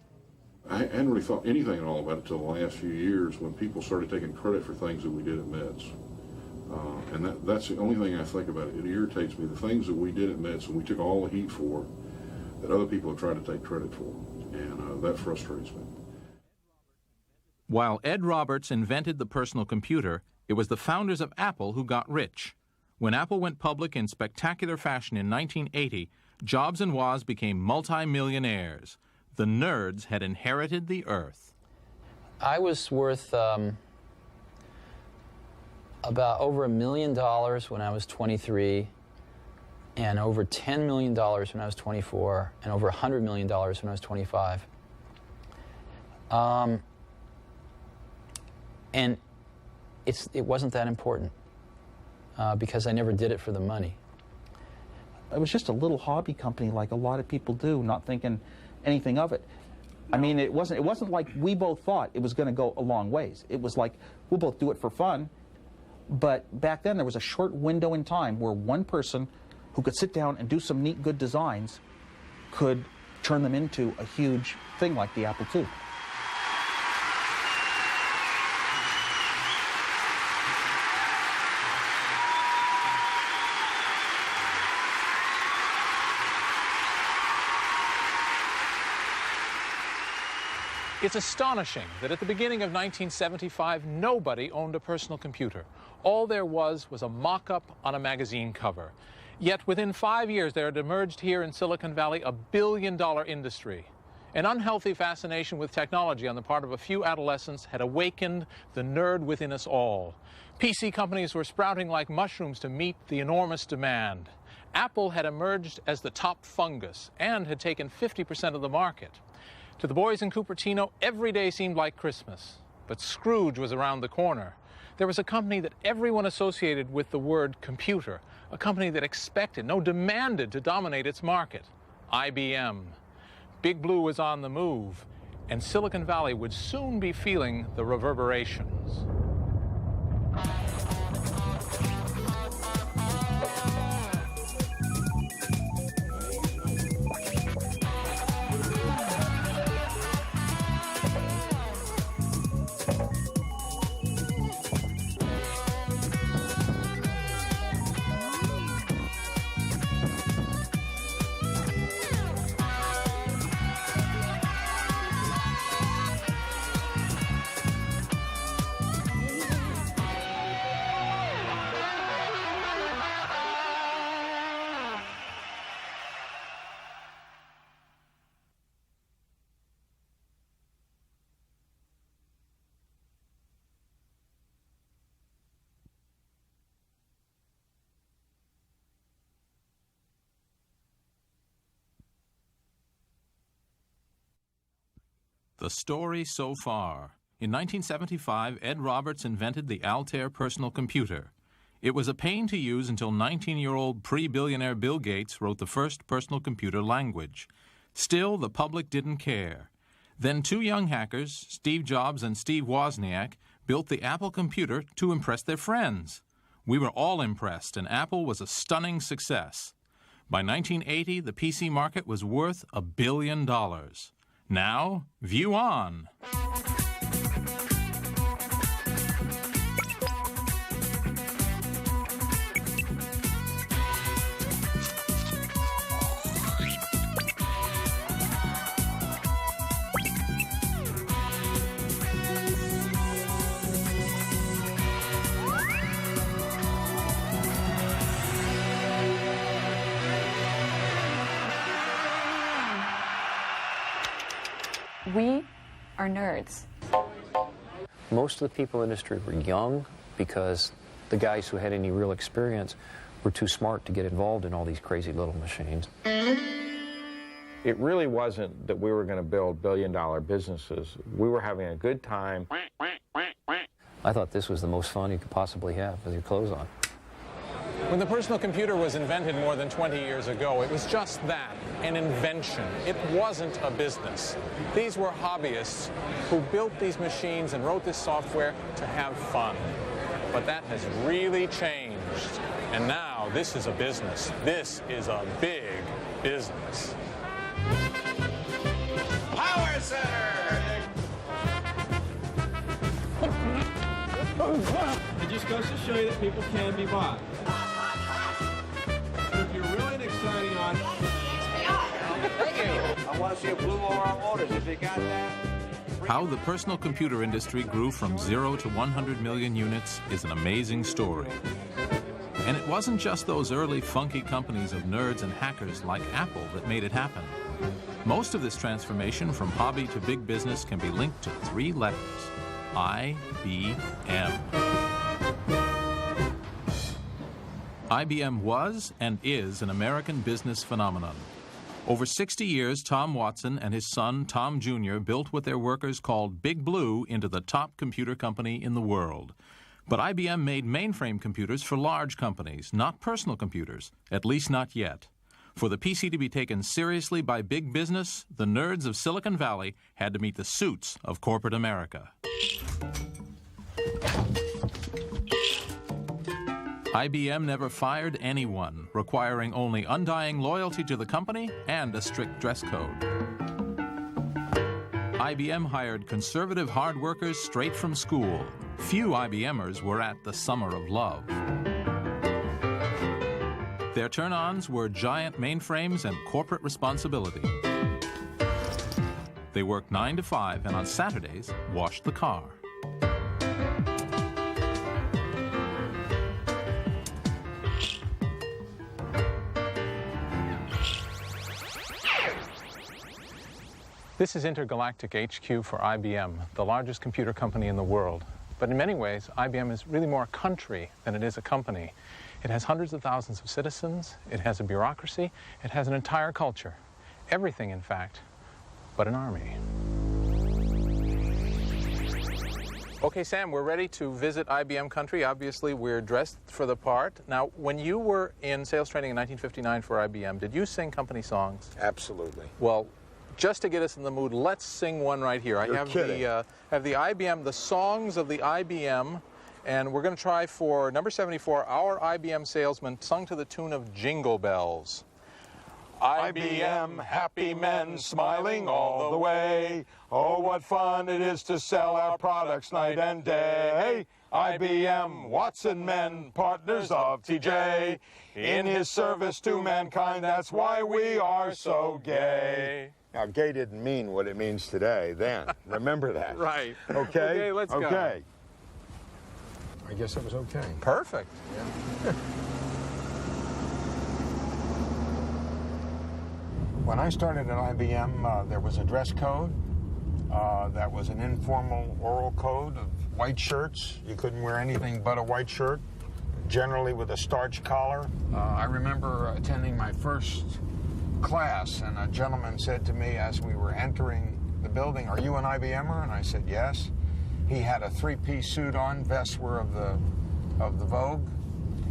I hadn't really thought anything at all about it until the last few years when people started taking credit for things that we did at MITS. And that's the only thing I think about it. It irritates me, the things that we did at MITS and we took all the heat for, that other people have tried to take credit for. And that frustrates me. While Ed Roberts invented the personal computer, it was the founders of Apple who got rich. When Apple went public in spectacular fashion in 1980, Jobs and Woz became multi-millionaires. The nerds had inherited the earth. I was worth about over $1 million when I was 23, and over $10 million when I was 24, and over $100 million when I was 25. And it wasn't that important because I never did it for the money. It was just a little hobby company like a lot of people do, not thinking anything of it. I mean, it wasn't like we both thought it was going to go a long ways. It was like, we'll both do it for fun. But back then, there was a short window in time where one person who could sit down and do some neat, good designs could turn them into a huge thing like the Apple II. It's astonishing that at the beginning of 1975, nobody owned a personal computer. All there was a mock-up on a magazine cover. Yet within 5 years, there had emerged here in Silicon Valley a billion-dollar industry. An unhealthy fascination with technology on the part of a few adolescents had awakened the nerd within us all. PC companies were sprouting like mushrooms to meet the enormous demand. Apple had emerged as the top fungus and had taken 50% of the market. To the boys in Cupertino, every day seemed like Christmas. But Scrooge was around the corner. There was a company that everyone associated with the word computer, a company that expected, no, demanded to dominate its market, IBM. Big Blue was on the move, and Silicon Valley would soon be feeling the reverberations. The story so far. In 1975, Ed Roberts invented the Altair personal computer. It was a pain to use until 19-year-old pre-billionaire Bill Gates wrote the first personal computer language. Still, the public didn't care. Then two young hackers, Steve Jobs and Steve Wozniak, built the Apple computer to impress their friends. We were all impressed, and Apple was a stunning success. By 1980, the PC market was worth $1 billion. Now, view on. We are nerds. Most of the people in the industry were young because the guys who had any real experience were too smart to get involved in all these crazy little machines. It really wasn't that we were going to build billion-dollar businesses. We were having a good time. I thought this was the most fun you could possibly have with your clothes on. When the personal computer was invented more than 20 years ago, it was just that, an invention. It wasn't a business. These were hobbyists who built these machines and wrote this software to have fun. But that has really changed. And now this is a business. This is a big business. Power Center! It just goes to show you that people can be bought. If you're really an exciting on... Thank you. I want to see a blue Laurel Motors. If you got that... How the personal computer industry grew from 0 to 100 million units is an amazing story. And it wasn't just those early funky companies of nerds and hackers like Apple that made it happen. Most of this transformation from hobby to big business can be linked to 3 letters: IBM. IBM was and is an American business phenomenon. Over 60 years, Tom Watson and his son, Tom Jr., built what their workers called Big Blue into the top computer company in the world. But IBM made mainframe computers for large companies, not personal computers, at least not yet. For the PC to be taken seriously by big business, the nerds of Silicon Valley had to meet the suits of corporate America. IBM never fired anyone, requiring only undying loyalty to the company and a strict dress code. IBM hired conservative hard workers straight from school. Few IBMers were at the Summer of Love. Their turn-ons were giant mainframes and corporate responsibility. They worked 9 to 5 and on Saturdays washed the car. This is Intergalactic HQ for IBM, the largest computer company in the world. But in many ways, IBM is really more a country than it is a company. It has hundreds of thousands of citizens, it has a bureaucracy, it has an entire culture. Everything, in fact, but an army. Okay, Sam, we're ready to visit IBM country. Obviously, we're dressed for the part. Now, when you were in sales training in 1959 for IBM, did you sing company songs? Absolutely. Well, just to get us in the mood, let's sing one right here. You're kidding. I have the IBM, the songs of the IBM, and we're going to try for number 74, Our IBM Salesman, sung to the tune of Jingle Bells. IBM, happy men, smiling all the way. Oh, what fun it is to sell our products night and day. IBM, Watson men, partners of TJ. In his service to mankind, that's why we are so gay. Now, gay didn't mean what it means today then. Remember that. Right. Okay? Okay, let's go. Okay. I guess it was okay. Perfect. Yeah. When I started at IBM, there was a dress code. That was an informal oral code of white shirts. You couldn't wear anything but a white shirt, generally with a starch collar. I remember attending my first class, and a gentleman said to me as we were entering the building, "Are you an IBMer?" And I said, "Yes." He had a three-piece suit on, vests were of the Vogue,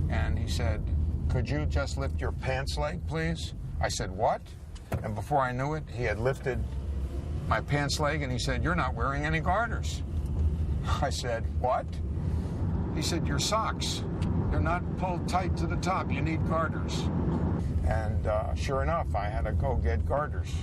and he said, "Could you just lift your pants leg, please?" I said, "What?" And before I knew it, he had lifted my pants leg, and he said, "You're not wearing any garters." I said, "What?" He said, "Your socks, they're not pulled tight to the top. You need garters." And sure enough, I had to go get garters.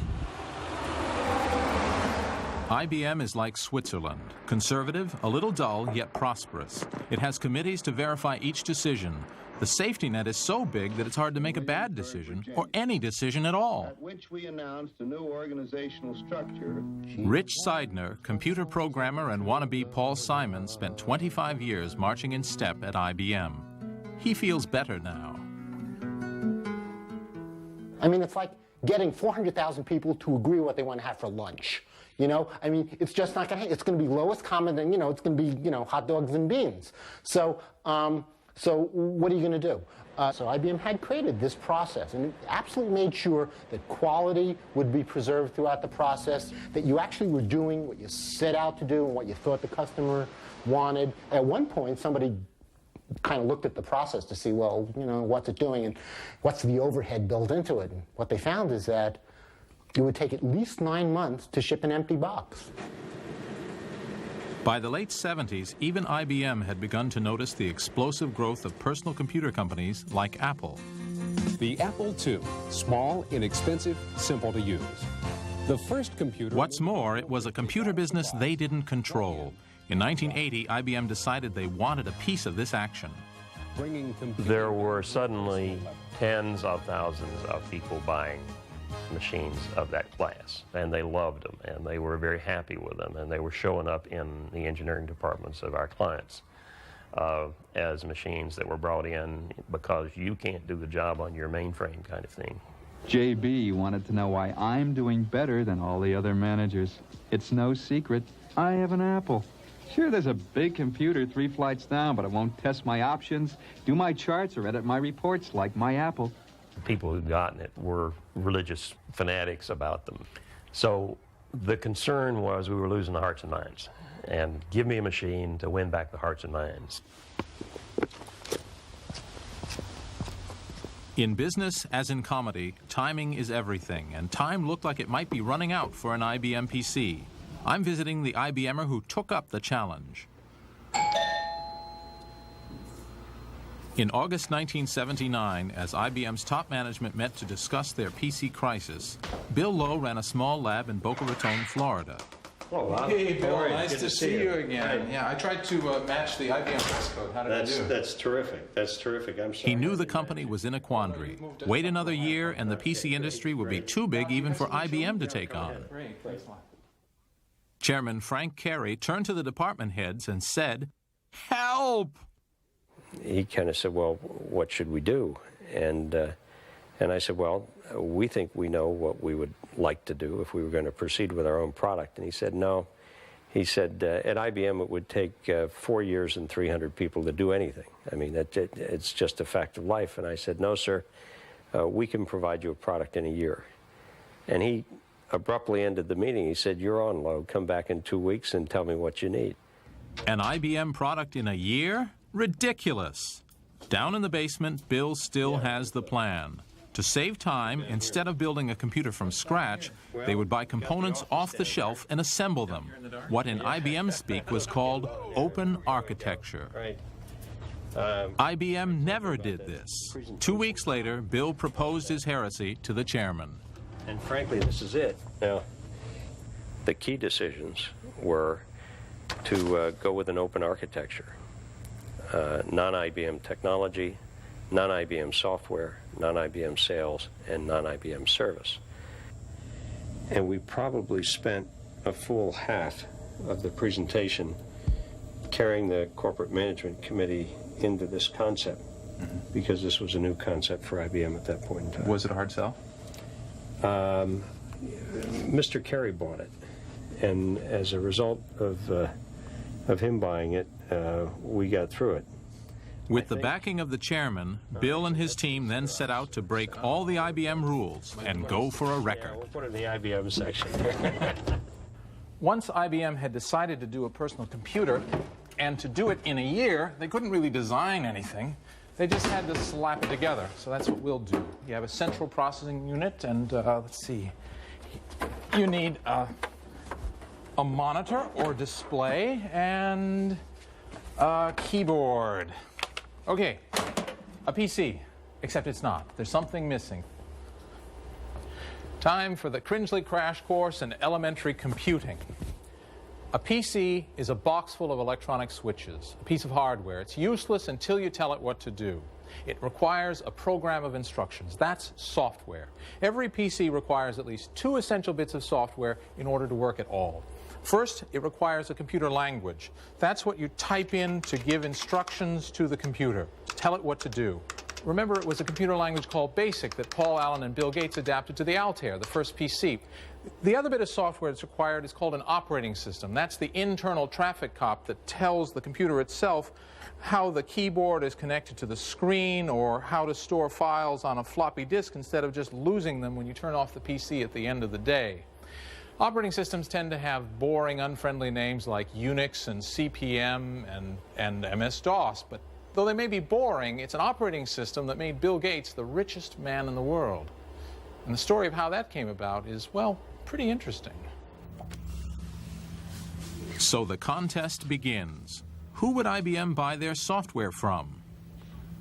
IBM is like Switzerland, conservative, a little dull, yet prosperous. It has committees to verify each decision. The safety net is so big that it's hard to make a bad decision, or any decision at all. At which we announced a new organizational structure. Rich Seidner, computer programmer and wannabe Paul Simon, spent 25 years marching in step at IBM. He feels better now. I mean, it's like getting 400,000 people to agree what they want to have for lunch. You know, I mean, it's just not going to happen. It's going to be lowest common, and, it's going to be, hot dogs and beans. So what are you going to do? So IBM had created this process, and it absolutely made sure that quality would be preserved throughout the process, that you actually were doing what you set out to do and what you thought the customer wanted. At one point, somebody kind of looked at the process to see, well, what's it doing and what's the overhead built into it. And what they found is that it would take at least 9 months to ship an empty box. By the late 70s, even IBM had begun to notice the explosive growth of personal computer companies like Apple. The Apple II, small, inexpensive, simple to use. The first computer... What's more, it was a computer business they didn't control. In 1980, IBM decided they wanted a piece of this action. There were suddenly tens of thousands of people buying machines of that class, and they loved them, and they were very happy with them, and they were showing up in the engineering departments of our clients as machines that were brought in because you can't do the job on your mainframe kind of thing. JB wanted to know why I'm doing better than all the other managers. It's no secret. I have an Apple. Sure, there's a big computer 3 flights down, but it won't test my options, do my charts, or edit my reports like my Apple. People who'd gotten it were religious fanatics about them. So the concern was we were losing the hearts and minds. And give me a machine to win back the hearts and minds. In business, as in comedy, timing is everything, and time looked like it might be running out for an IBM PC. I'm visiting the IBMer who took up the challenge. In August 1979, as IBM's top management met to discuss their PC crisis, Bill Lowe ran a small lab in Boca Raton, Florida. Oh, hey, Bill, nice to see you again. Right. Yeah, I tried to match the IBM dress code. How did I do? That's terrific. That's terrific. I'm sorry. He knew the company was in a quandary. Wait another year, and the PC industry would be too big even for IBM to take on. Chairman Frank Carey turned to the department heads and said, "Help!" He kind of said, well, what should we do? And I said, well, we think we know what we would like to do if we were going to proceed with our own product. And he said, no. He said, at IBM it would take 4 years and 300 people to do anything. I mean, it's just a fact of life. And I said, no, sir, we can provide you a product in a year. And he abruptly ended the meeting. He said, you're on, Lowe. Come back in 2 weeks and tell me what you need. An IBM product in a year? Ridiculous. Down in the basement, Bill still has the plan. To save time, instead of building a computer from scratch, they would buy components off the shelf and assemble them. What in IBM speak was called open architecture. IBM never did this. 2 weeks later, Bill proposed his heresy to the chairman. And frankly, this is it. Now, the key decisions were to go with an open architecture. Non-IBM technology, non-IBM software, non-IBM sales, and non-IBM service. And we probably spent a full half of the presentation carrying the corporate management committee into this concept, because this was a new concept for IBM at that point in time. Was it a hard sell? Mr. Carey bought it, and as a result of him buying it, we got through it. With the backing of the chairman, Bill and his team then set out to break all the IBM rules and go for a record. We'll put it in the IBM section. Once IBM had decided to do a personal computer, and to do it in a year, they couldn't really design anything. They just had to slap it together. So that's what we'll do. You have a central processing unit, and let's see. You need a monitor or display and a keyboard. Okay, a PC, except it's not. There's something missing. Time for the Cringely crash course in elementary computing. A PC is a box full of electronic switches, a piece of hardware. It's useless until you tell it what to do. It requires a program of instructions. That's software. Every PC requires at least 2 essential bits of software in order to work at all. First, it requires a computer language. That's what you type in to give instructions to the computer, tell it what to do. Remember, it was a computer language called BASIC that Paul Allen and Bill Gates adapted to the Altair, the first PC. The other bit of software that's required is called an operating system. That's the internal traffic cop that tells the computer itself how the keyboard is connected to the screen or how to store files on a floppy disk instead of just losing them when you turn off the PC at the end of the day. Operating systems tend to have boring, unfriendly names like Unix and CPM and MS-DOS, but though they may be boring, it's an operating system that made Bill Gates the richest man in the world. And the story of how that came about is, well, pretty interesting. So the contest begins. Who would IBM buy their software from?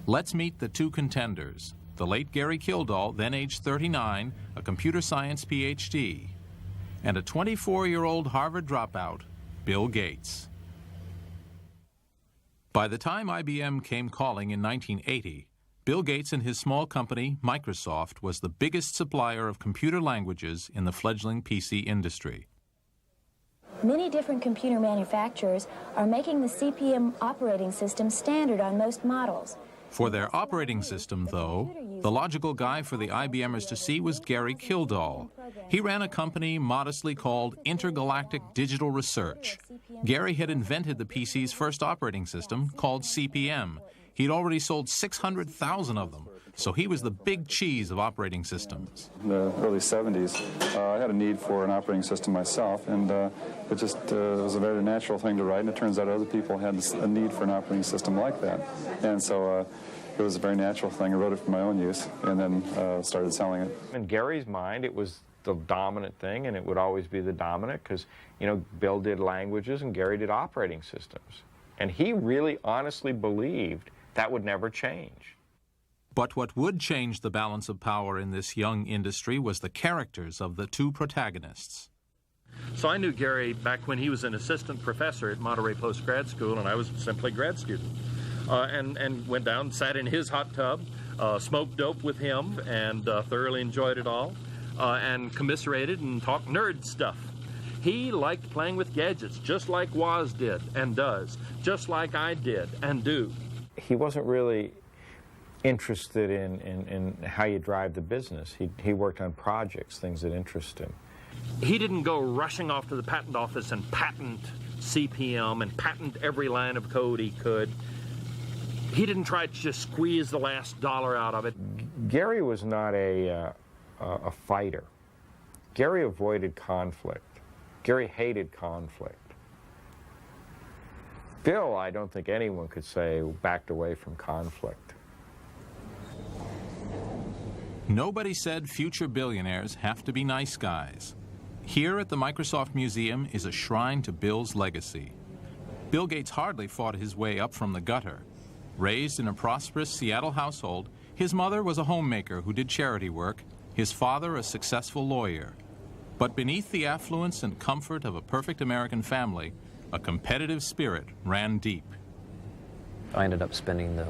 Let's meet the 2 contenders. The late Gary Kildall, then age 39, a computer science PhD, and a 24-year-old Harvard dropout, Bill Gates. By the time IBM came calling in 1980, Bill Gates and his small company, Microsoft, was the biggest supplier of computer languages in the fledgling PC industry. Many different computer manufacturers are making the CPM operating system standard on most models. For their operating system, though, the logical guy for the IBMers to see was Gary Kildall. He ran a company modestly called Intergalactic Digital Research. Gary had invented the PC's first operating system, called CPM. He'd already sold 600,000 of them, so he was the big cheese of operating systems. In the early 70s, I had a need for an operating system myself, and it just was a very natural thing to write, and it turns out other people had a need for an operating system like that. And so it was a very natural thing. I wrote it for my own use, and then started selling it. In Gary's mind, it was the dominant thing, and it would always be the dominant because, you know, Bill did languages and Gary did operating systems. And he really honestly believed that would never change. But what would change the balance of power in this young industry was the characters of the 2 protagonists. So I knew Gary back when he was an assistant professor at Monterey Post Grad School, and I was simply a grad student. And went down, sat in his hot tub, smoked dope with him, and thoroughly enjoyed it all, and commiserated and talked nerd stuff. He liked playing with gadgets, just like Woz did and does, just like I did and do. He wasn't really interested in how you drive the business. He worked on projects, things that interest him. He didn't go rushing off to the patent office and patent CPM and patent every line of code he could. He didn't try to just squeeze the last dollar out of it. Gary was not a fighter. Gary avoided conflict. Gary hated conflict. Bill, I don't think anyone could say, backed away from conflict. Nobody said future billionaires have to be nice guys. Here at the Microsoft Museum is a shrine to Bill's legacy. Bill Gates hardly fought his way up from the gutter. Raised in a prosperous Seattle household, his mother was a homemaker who did charity work, his father a successful lawyer. But beneath the affluence and comfort of a perfect American family, a competitive spirit ran deep. I ended up spending the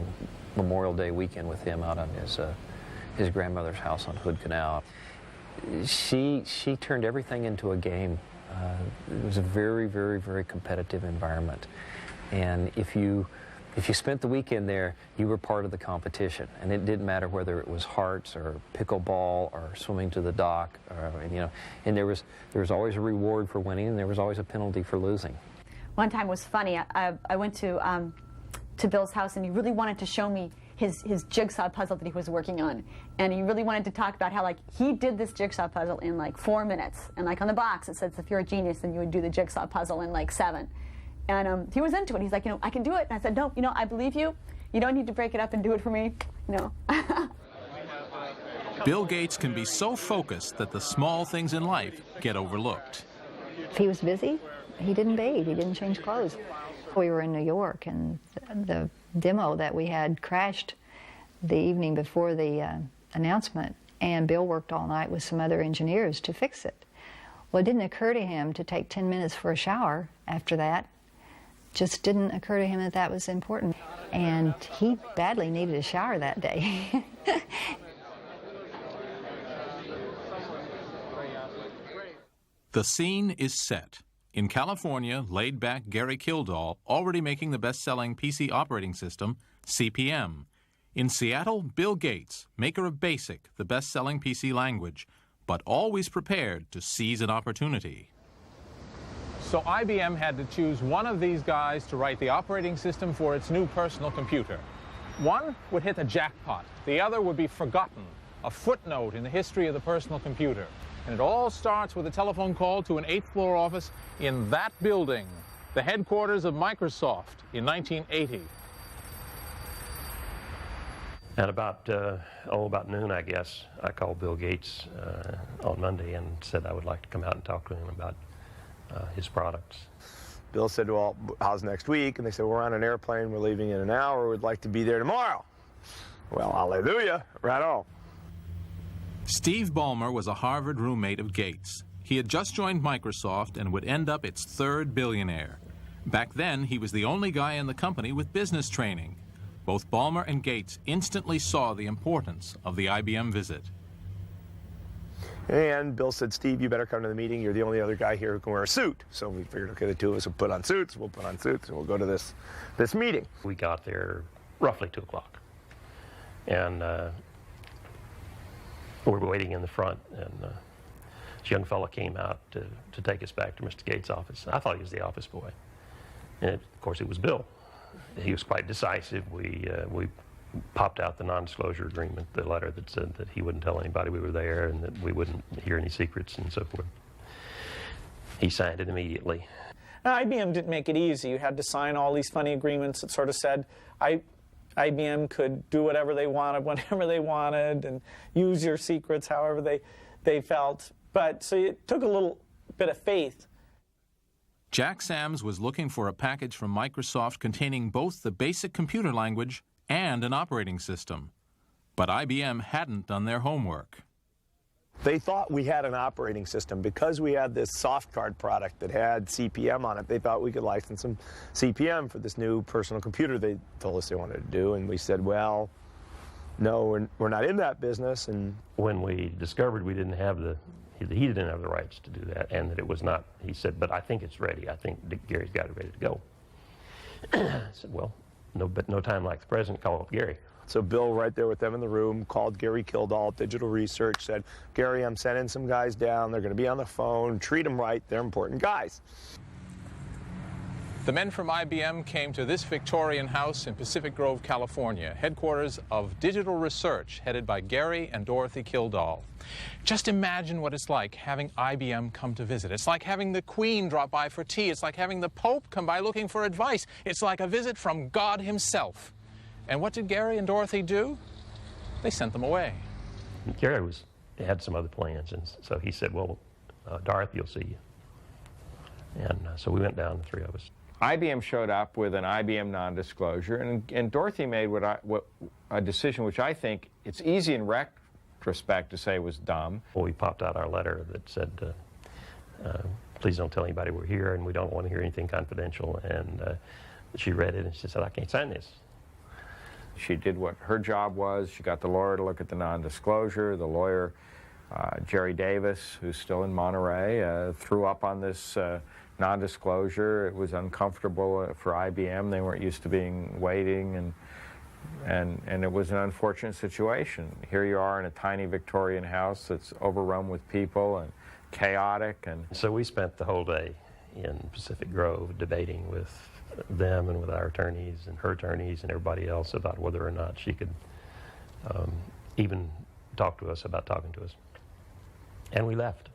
Memorial Day weekend with him out on his grandmother's house on Hood Canal. She turned everything into a game. It was a very, very, very competitive environment. And if you spent the weekend there, you were part of the competition. And it didn't matter whether it was hearts or pickleball or swimming to the dock, or, you know, and there was always a reward for winning and there was always a penalty for losing. One time was funny. I went to Bill's house and he really wanted to show me his jigsaw puzzle that he was working on. And he really wanted to talk about how, like, he did this jigsaw puzzle in, like, 4 minutes. And, like, on the box it says, if you're a genius, then you would do the jigsaw puzzle in, like, 7. And he was into it. He's like, I can do it. And I said, no, I believe you. You don't need to break it up and do it for me. No. Bill Gates can be so focused that the small things in life get overlooked. If he was busy, he didn't bathe, he didn't change clothes. We were in New York, and the demo that we had crashed the evening before the announcement, and Bill worked all night with some other engineers to fix it. Well, it didn't occur to him to take 10 minutes for a shower after that. Just didn't occur to him that that was important. And he badly needed a shower that day. The scene is set. In California, laid-back Gary Kildall, already making the best-selling PC operating system, CP/M. In Seattle, Bill Gates, maker of BASIC, the best-selling PC language, but always prepared to seize an opportunity. So IBM had to choose one of these guys to write the operating system for its new personal computer. One would hit the jackpot. The other would be forgotten, a footnote in the history of the personal computer. And it all starts with a telephone call to an 8th-floor office in that building, the headquarters of Microsoft, in 1980. At about noon, I guess, I called Bill Gates on Monday and said I would like to come out and talk to him about his products. Bill said, well, how's next week? And they said, we're on an airplane, we're leaving in an hour, we'd like to be there tomorrow. Well, hallelujah, right on. Steve Ballmer was a Harvard roommate of Gates. He had just joined Microsoft and would end up its 3rd billionaire. Back then, he was the only guy in the company with business training. Both Ballmer and Gates instantly saw the importance of the IBM visit. And Bill said, Steve, you better come to the meeting. You're the only other guy here who can wear a suit. So we figured, okay, the two of us will put on suits, we'll put on suits, and we'll go to this meeting. We got there roughly 2 o'clock. And we were waiting in the front, and this young fellow came out to take us back to Mr. Gates' office. I thought he was the office boy. And of course, it was Bill. He was quite decisive. We popped out the non-disclosure agreement, the letter that said that he wouldn't tell anybody we were there and that we wouldn't hear any secrets and so forth. He signed it immediately. IBM didn't make it easy. You had to sign all these funny agreements that sort of said IBM could do whatever they wanted, whenever they wanted, and use your secrets however they felt. But so it took a little bit of faith. Jack Sams was looking for a package from Microsoft containing both the BASIC computer language and an operating system. But IBM hadn't done their homework. They thought we had an operating system. Because we had this soft card product that had CP/M on it, they thought we could license some CP/M for this new personal computer they told us they wanted to do. And we said, well, no, we're not in that business. And when we discovered we didn't have he didn't have the rights to do that, and that it was not, he said, but I think it's ready. I think Gary's got it ready to go. I said, well, no time like the present, call up Gary. So Bill, right there with them in the room, called Gary Kildall, Digital Research, said, Gary, I'm sending some guys down. They're going to be on the phone. Treat them right. They're important guys. The men from IBM came to this Victorian house in Pacific Grove, California, headquarters of Digital Research, headed by Gary and Dorothy Kildall. Just imagine what it's like having IBM come to visit. It's like having the Queen drop by for tea. It's like having the Pope come by looking for advice. It's like a visit from God himself. And what did Gary and Dorothy do? They sent them away. Gary had some other plans, and so he said, well, Dorothy will see you. And so we went down, the three of us. IBM showed up with an IBM non-disclosure, and Dorothy made a decision which I think it's easy in retrospect to say was dumb. Well, we popped out our letter that said, please don't tell anybody we're here, and we don't want to hear anything confidential. And she read it, and she said, I can't sign this. She did what her job was. She got the lawyer to look at the non-disclosure. The lawyer, Jerry Davis, who's still in Monterey, threw up on this non-disclosure. It was uncomfortable for IBM. They weren't used to waiting, and it was an unfortunate situation. Here you are in a tiny Victorian house that's overrun with people and chaotic. And so we spent the whole day in Pacific Grove debating with them and with our attorneys and her attorneys and everybody else about whether or not she could even talk to us about talking to us. And we left.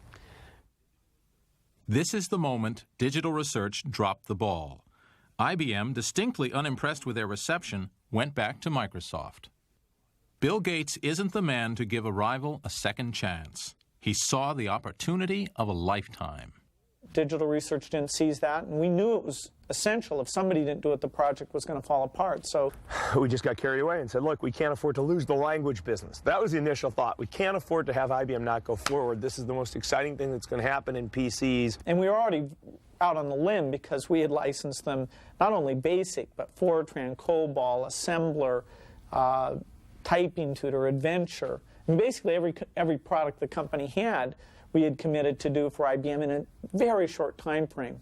This is the moment Digital Research dropped the ball. IBM, distinctly unimpressed with their reception, went back to Microsoft. Bill Gates isn't the man to give a rival a second chance. He saw the opportunity of a lifetime. Digital Research didn't seize that, and we knew it was essential. If somebody didn't do it, the project was going to fall apart. So we just got carried away and said, look, we can't afford to lose the language business. That was the initial thought. We can't afford to have IBM not go forward. This is the most exciting thing that's going to happen in PCs. And we were already out on the limb because we had licensed them not only BASIC, but Fortran, COBOL, Assembler, Typing Tutor, Adventure. And basically every product the company had, we had committed to do for IBM in a very short time frame.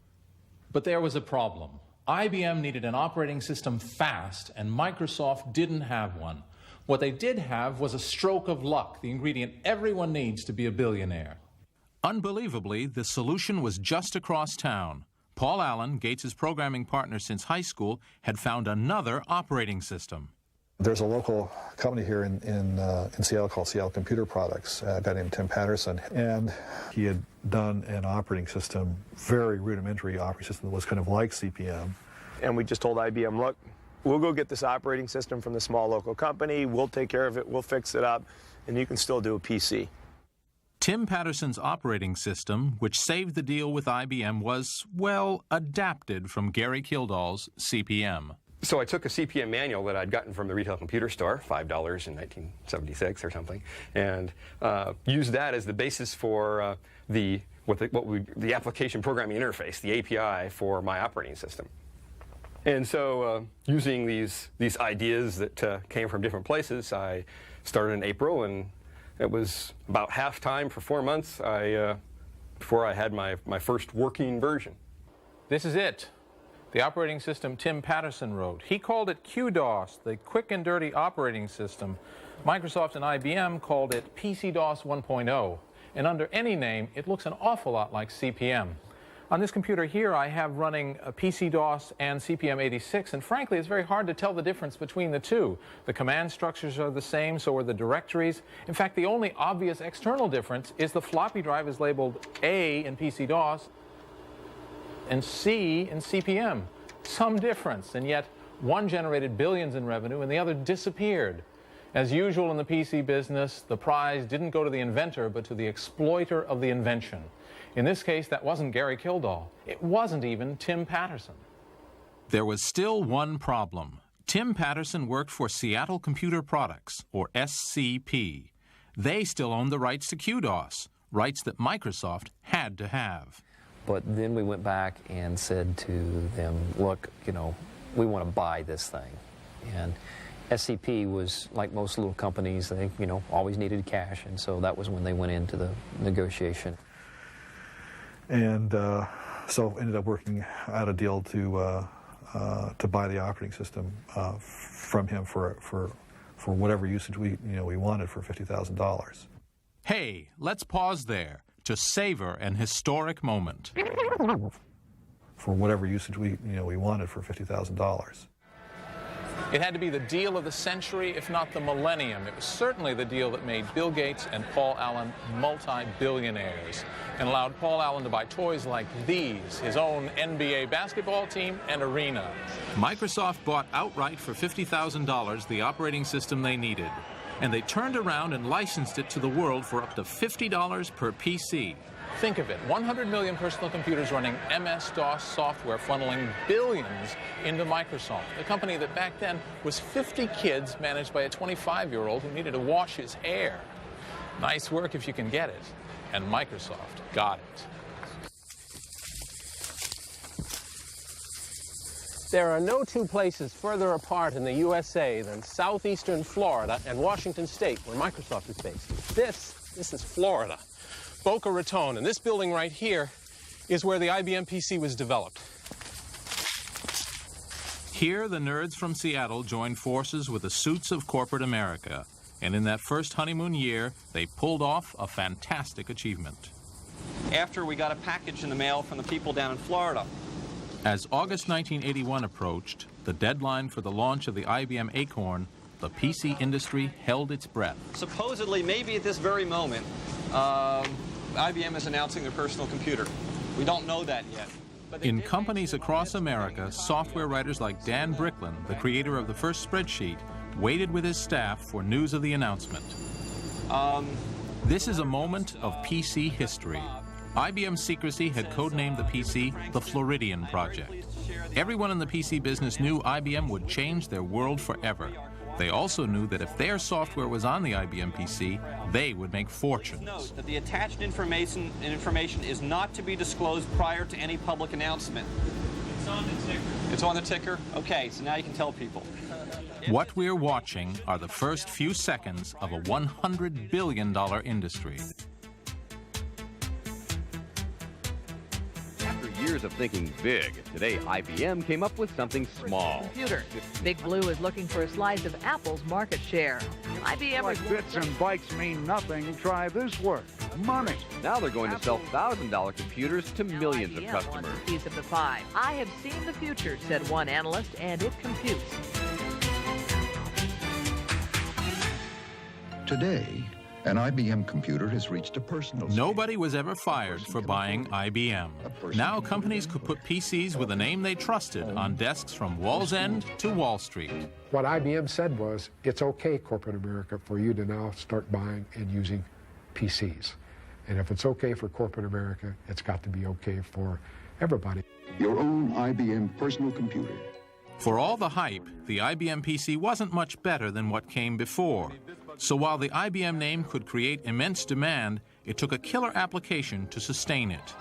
But there was a problem. IBM needed an operating system fast, and Microsoft didn't have one. What they did have was a stroke of luck, the ingredient everyone needs to be a billionaire. Unbelievably, the solution was just across town. Paul Allen, Gates' programming partner since high school, had found another operating system. There's a local company here in Seattle called Seattle Computer Products, a guy named Tim Patterson, and he had done an operating system, very rudimentary operating system that was kind of like CP/M. And we just told IBM, look, we'll go get this operating system from the small local company, we'll take care of it, we'll fix it up, and you can still do a PC. Tim Patterson's operating system, which saved the deal with IBM, was, well, adapted from Gary Kildall's CP/M. So I took a CP/M manual that I'd gotten from the retail computer store, $5 in 1976 or something, and used that as the basis for the application programming interface, the API for my operating system. And so using these ideas that came from different places, I started in April, and it was about half time for 4 months before I had my first working version. This is it. The operating system Tim Patterson wrote. He called it QDOS, the quick and dirty operating system. Microsoft and IBM called it PC-DOS 1.0. And under any name, it looks an awful lot like CP/M. On this computer here, I have running a PC-DOS and CP/M86, and frankly, it's very hard to tell the difference between the two. The command structures are the same, so are the directories. In fact, the only obvious external difference is the floppy drive is labeled A in PC-DOS and C in CP/M. Some difference, and yet one generated billions in revenue and the other disappeared. As usual in the PC business, the prize didn't go to the inventor, but to the exploiter of the invention. In this case, that wasn't Gary Kildall. It wasn't even Tim Patterson. There was still one problem. Tim Patterson worked for Seattle Computer Products, or SCP. They still owned the rights to QDOS, rights that Microsoft had to have. But then we went back and said to them, look, we want to buy this thing. And SCP was, like most little companies, they, always needed cash, and so that was when they went into the negotiation. And so ended up working out a deal to buy the operating system from him for whatever usage we wanted for $50,000. Hey, let's pause there to savor an historic moment. For whatever usage we wanted for $50,000. It had to be the deal of the century, if not the millennium. It was certainly the deal that made Bill Gates and Paul Allen multi-billionaires and allowed Paul Allen to buy toys like these, his own NBA basketball team and arena. Microsoft bought outright for $50,000 the operating system they needed, and they turned around and licensed it to the world for up to $50 per PC. Think of it, 100 million personal computers running MS-DOS software funneling billions into Microsoft, a company that back then was 50 kids managed by a 25-year-old who needed to wash his hair. Nice work if you can get it, and Microsoft got it. There are no two places further apart in the USA than southeastern Florida and Washington State, where Microsoft is based. This is Florida, Boca Raton, and this building right here is where the IBM PC was developed. Here, the nerds from Seattle joined forces with the suits of corporate America, and in that first honeymoon year, they pulled off a fantastic achievement. After we got a package in the mail from the people down in Florida, As August 1981 approached, the deadline for the launch of the IBM Acorn, the PC industry held its breath. Supposedly, maybe at this very moment, IBM is announcing their personal computer. We don't know that yet. In companies across America, software writers like Dan Bricklin, the creator of the first spreadsheet, waited with his staff for news of the announcement. This is a moment of PC history. IBM Secrecy had codenamed the PC the Floridian Project. Everyone in the PC business knew IBM would change their world forever. They also knew that if their software was on the IBM PC, they would make fortunes. Note that the attached information is not to be disclosed prior to any public announcement. It's on the ticker. It's on the ticker? Okay, so now you can tell people. What we're watching are the first few seconds of a $100 billion industry. Years of thinking big, today IBM came up with something small. Computer. Big Blue is looking for a slice of Apple's market share. IBM like bits and bytes mean nothing. Try this word. Money. Now they're going to sell $1,000 computers to millions of customers. A piece of the pie. I have seen the future, said one analyst, and it computes. Today, an IBM computer has reached a personal stage. Nobody was ever fired for buying IBM. Now companies could put PCs with a name they trusted on desks from Wall's End to Wall Street. What IBM said was, it's okay, corporate America, for you to now start buying and using PCs. And if it's okay for corporate America, it's got to be okay for everybody. Your own IBM personal computer. For all the hype, the IBM PC wasn't much better than what came before. So while the IBM name could create immense demand, it took a killer application to sustain it.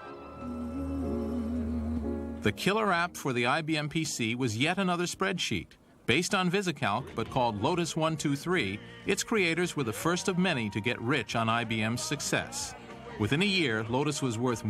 The killer app for the IBM PC was yet another spreadsheet. Based on VisiCalc, but called Lotus 123, its creators were the first of many to get rich on IBM's success. Within a year, Lotus was worth